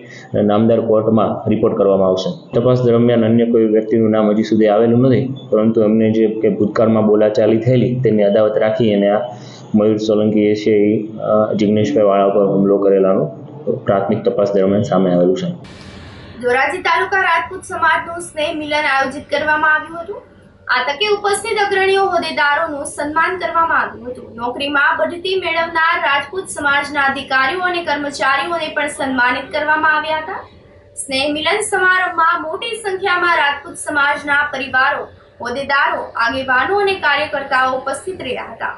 નામદાર કોર્ટમાં રિપોર્ટ કરવામાં આવશે. તપાસ દરમિયાન અન્ય કોઈ વ્યક્તિનું નામ હજી સુધી આવેલું નથી, પરંતુ એમને જે કે ભૂતકાળમાં બોલાચાલી થયેલી તેની અદાવત રાખી અને આ મયુર સોલંકી છે જિગ્નેશભાઈ વાળા પર હુમલો કરેલાનું પ્રાથમિક તપાસ દરમિયાન સામે આવેલું છે. ધોરાજી તાલુકા રાજપૂત સમાજનું સ્નેહ મિલન આયોજિત કરવામાં આવ્યું હતું. આ તકે ઉપસ્થિત અગ્રણીઓ હોદ્દેદારોનું સન્માન કરવામાં આવ્યું હતું. નોકરીમાં બઢતી મેળવનાર રાજપૂત સમાજના અધિકારીઓ અને કર્મચારીઓને પણ સન્માનિત કરવામાં આવ્યા હતા. સ્નેહ મિલન સમારંભમાં મોટી સંખ્યામાં રાજપૂત સમાજના પરિવારો, હોદ્દેદારો, આગેવાનો અને કાર્યકર્તાઓ ઉપસ્થિત રહ્યા હતા.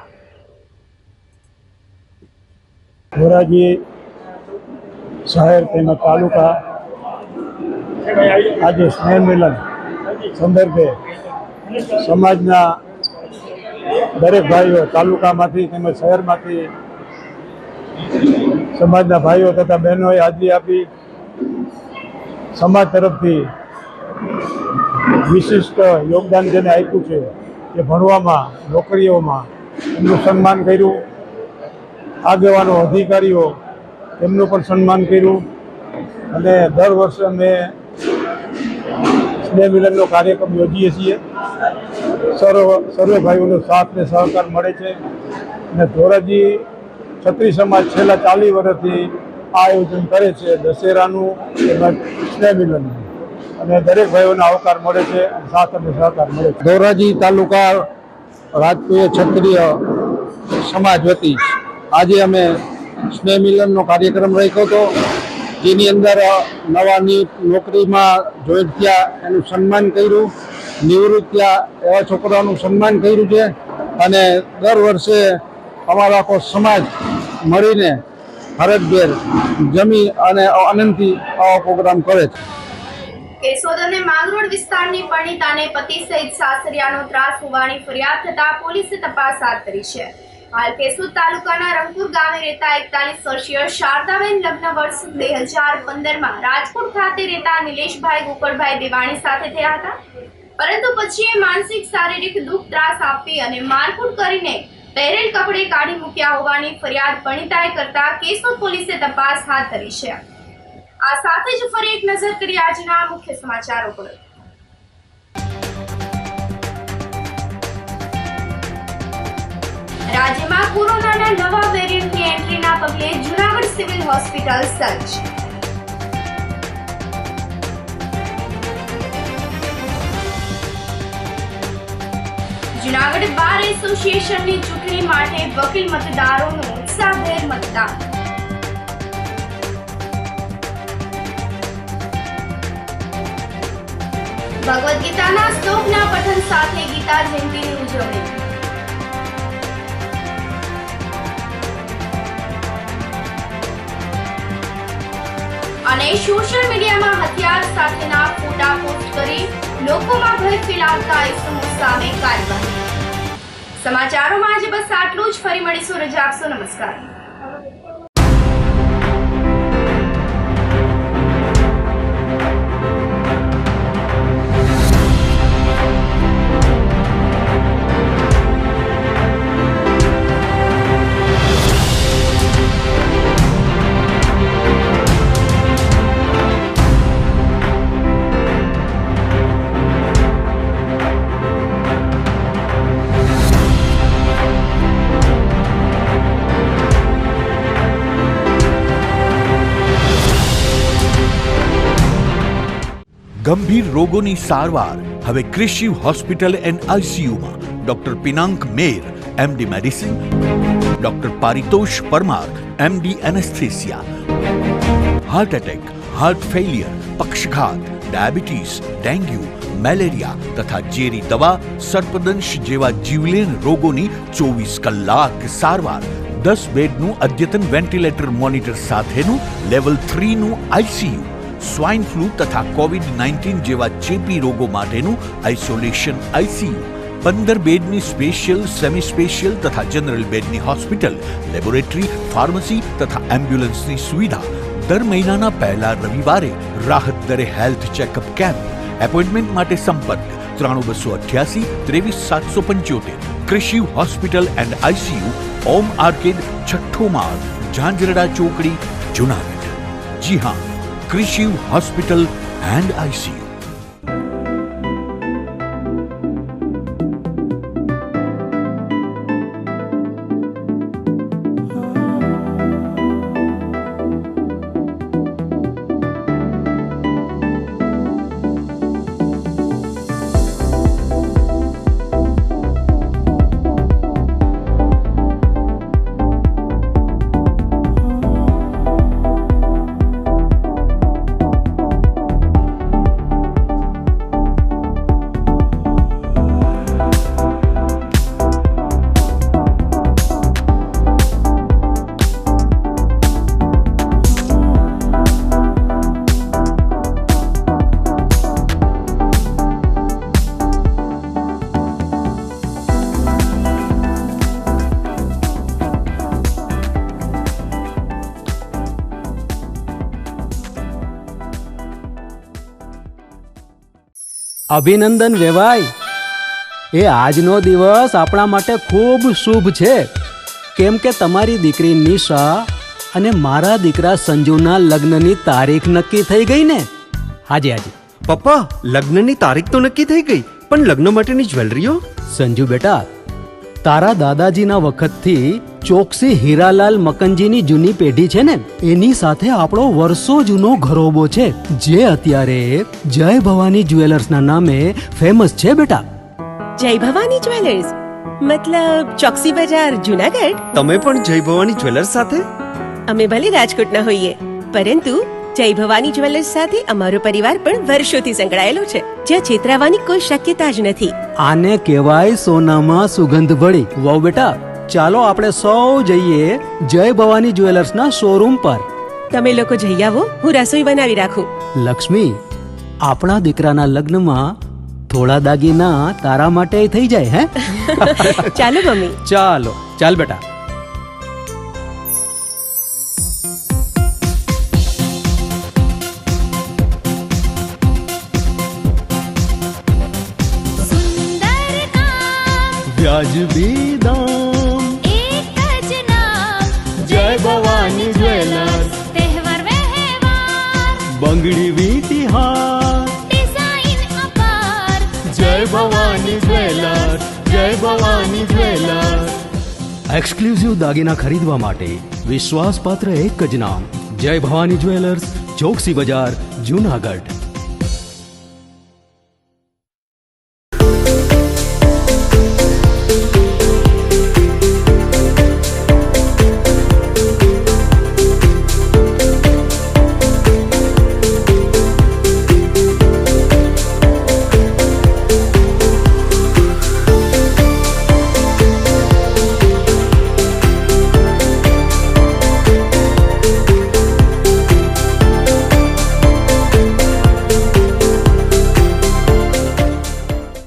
ધોરાજી શહેર તેમજ તાલુકા આજે સ્નેહ મિલન સંદર્ભે સમાજના દરેક ભાઈઓ તાલુકામાંથી તેમજ શહેરમાંથી સમાજના ભાઈઓ તથા બહેનોએ હાજરી આપી સમાજ તરફથી વિશિષ્ટ યોગદાન જેને આપ્યું છે કે ભણવામાં, નોકરીઓમાં એમનું સન્માન કર્યું. આગેવાનો, અધિકારીઓ એમનું પણ સન્માન કર્યું. અને દર વર્ષે અમે સ્નેહ મિલનનો કાર્યક્રમ યોજીએ છીએ. સર્વે ભાઈઓનો સાથ અને સહકાર મળે છે. અને ધોરાજી ક્ષત્રિય સમાજ છેલ્લા 40 વર્ષથી આ આયોજન કરે છે, દશેરાનું તેમજ સ્નેહ મિલનનું, અને દરેક ભાઈઓને આવકાર મળે છે, સાથ અને સહકાર મળે છે. ધોરાજી તાલુકા રાજકીય ક્ષત્રિય સમાજ વતી આજે અમે સ્નેહ મિલનનો કાર્યક્રમ રાખ્યો હતો, જેની અંદર નવા નોકરીમાં જોઈન્ટ થયા એનું સન્માન કર્યું, નિવૃત્ત થયા એવા છોકરાઓનું સન્માન કર્યું છે. અને દર વર્ષે અમારો આખો સમાજ મળીને હરખભેર જમી અને આનંદથી આવા પ્રોગ્રામ કરે છે. કેશોદ અને માંગરોળ વિસ્તારની પરણિતાને પતિ સહિત સાસરિયાનો ત્રાસ હોવાની ફરિયાદ થતા પોલીસે તપાસ હાથ ધરી છે. હાલ કેશોદ તાલુકાના રંગપુર ગામે રહેતા 41 વર્ષીય શારદાબેન લગ્ન વર્ષ 2015માં રાજકોટ ખાતે રહેતા નિલેશભાઈ ગોકળભાઈ દેવાણી સાથે થયા હતા, પરંતુ પછી એ માનસિક શારીરિક દુઃખ ત્રાસ આપી અને મારકુટ કરીને પહેરેલ કપડે કાઢી મૂક્યા હોવાની ફરિયાદ પરણિતાએ કરતા કેશોદ પોલીસે તપાસ હાથ ધરી છે. આ સાથે જ ફરી એક નજર કરી આજના મુખ્ય સમાચારો પર. રાજ્યમાં કોરોનાના નવા વેરિયન્ટની એન્ટ્રીના પગલે જૂનાગઢ સિવિલ હોસ્પિટલ સજ્જ. જૂનાગઢ બાર એસોસિએશનની ચૂંટણી માટે વકીલ મતદારોનું ઉત્સાહભેર મતદાન. ભગવદ ગીતાના શ્લોકના પઠન સાથે ગીતા જયંતિની ઉજવણી. અને સોશિયલ મીડિયામાં હથિયાર સાથેના ફોટા પોસ્ટ કરી લોકોમાં ભય ફેલાવતા ઇસમો સામે કાર્યવાહી. સમાચારોમાં આજે બસ આટલું જ. ફરી મળીશું. રજા આપશો. નમસ્કાર. ગંભીર રોગોની સારવાર હવે ક્રિશિવ હોસ્પિટલ એન્ડ આઈસીયુમાં doctor Pinank Mer, MD medicine, doctor Paritosh Parmar, MD anaesthesia. Heart attack, heart failure, પક્ષઘાત, ડાયાબિટીસ, ડેન્ગ્યુ, મેલેરિયા તથા ઝેરી દવા, સર્પદંશ જેવા જીવલેણ રોગોની 24 કલાક સારવાર. 10 બેડનું અદ્યતન વેન્ટિલેટર મોનિટર સાથેનું લેવલ 3નું આઈસીયુ. સ્વાઇન ફ્લૂ તથા કોવિડ-19 જેવા ચેપી રોગો માટેનું આઇસોલેશન આઈસીયુ. 15 બેડની સ્પેશિયલ, સેમી સ્પેશિયલ તથા જનરલ બેડની હોસ્પિટલ, લેબોરેટરી, ફાર્મસી તથા એમ્બ્યુલન્સની સુવિધા. દર મહિનાના પહેલા રવિવારે રાહત દરે હેલ્થ ચેકઅપ કેમ્પ. એપોઇન્ટમેન્ટ માટે સંપર્ક 9288 23 775. Krishiv hospital and ICU, Om arcade, છઠ્ઠો માળ, ઝાંઝરડા ચોકડી, જુનાગઢ. જી હા, ક્રિશિવ હોસ્પિટલ એન્ડ આઈસીયુ. અભિનંદન વેવાઈ. એ આજનો દિવસ આપણા માટે ખૂબ શુભ છે, કેમ કે તમારી દીકરી નિશા અને મારા દીકરા સંજુના લગ્નની તારીખ નક્કી થઈ ગઈ ને. હાજી હાજી. પપ્પા, લગ્નની તારીખ તો નક્કી થઈ ગઈ, પણ લગ્ન માટેની જ્વેલરીઓ? સંજુ બેટા, તારા દાદાજીના વખતથી ચોકસી હીરાલાલ મકનજીની જૂની પેઢી છે ને, એની સાથે આપણો વર્ષો જૂનો ઘરોબો છે, જે અત્યારે જય ભવાની જ્વેલર્સના નામે ફેમસ છે બેટા. જય ભવાની જ્વેલર્સ મતલબ ચોકસી બજાર, જુનાગઢ? તમે પણ જય ભવાની જ્વેલર્સ સાથે? અમે ભલે રાજકોટના હોઈએ, પરંતુ જય ભવાની જ્વેલર્સ સાથે અમારો પરિવાર પણ વર્ષોથી સંકળાયેલો છે, જ્યાં છેતરાવાની કોઈ શક્યતા જ નથી. આને કહેવાય સોનામાં સુગંધ ભળી. વહુ બેટા, ચાલો આપણે સૌ જઈએ જય ભવાની જ્વેલર્સના શોરૂમ પર. તમે લોકો જઈ આવો, હું રસોઈ બનાવી રાખું. લક્ષ્મી, આપણા દીકરાના લગ્નમાં થોડા દાગીના તારા માટે થઈ જાય. હે ચાલો મમ્મી. ચાલો ચાલ બેટા. વ્યાજબી દામ, એક જ નામ, જય ભવાની જ્વેલર્સ. તહેવાર વ્યવહાર, બંગડી વીંટી હાર, ડિઝાઇન અપાર, જય ભવાની જ્વેલર્સ, જય ભવાની જ્વેલર્સ. એક્સક્લુઝિવ દાગીના ખરીદવા માટે વિશ્વાસપાત્ર એક જ નામ, જય ભવાની જ્વેલર્સ, ચોકસી બજાર, જુનાગઢ.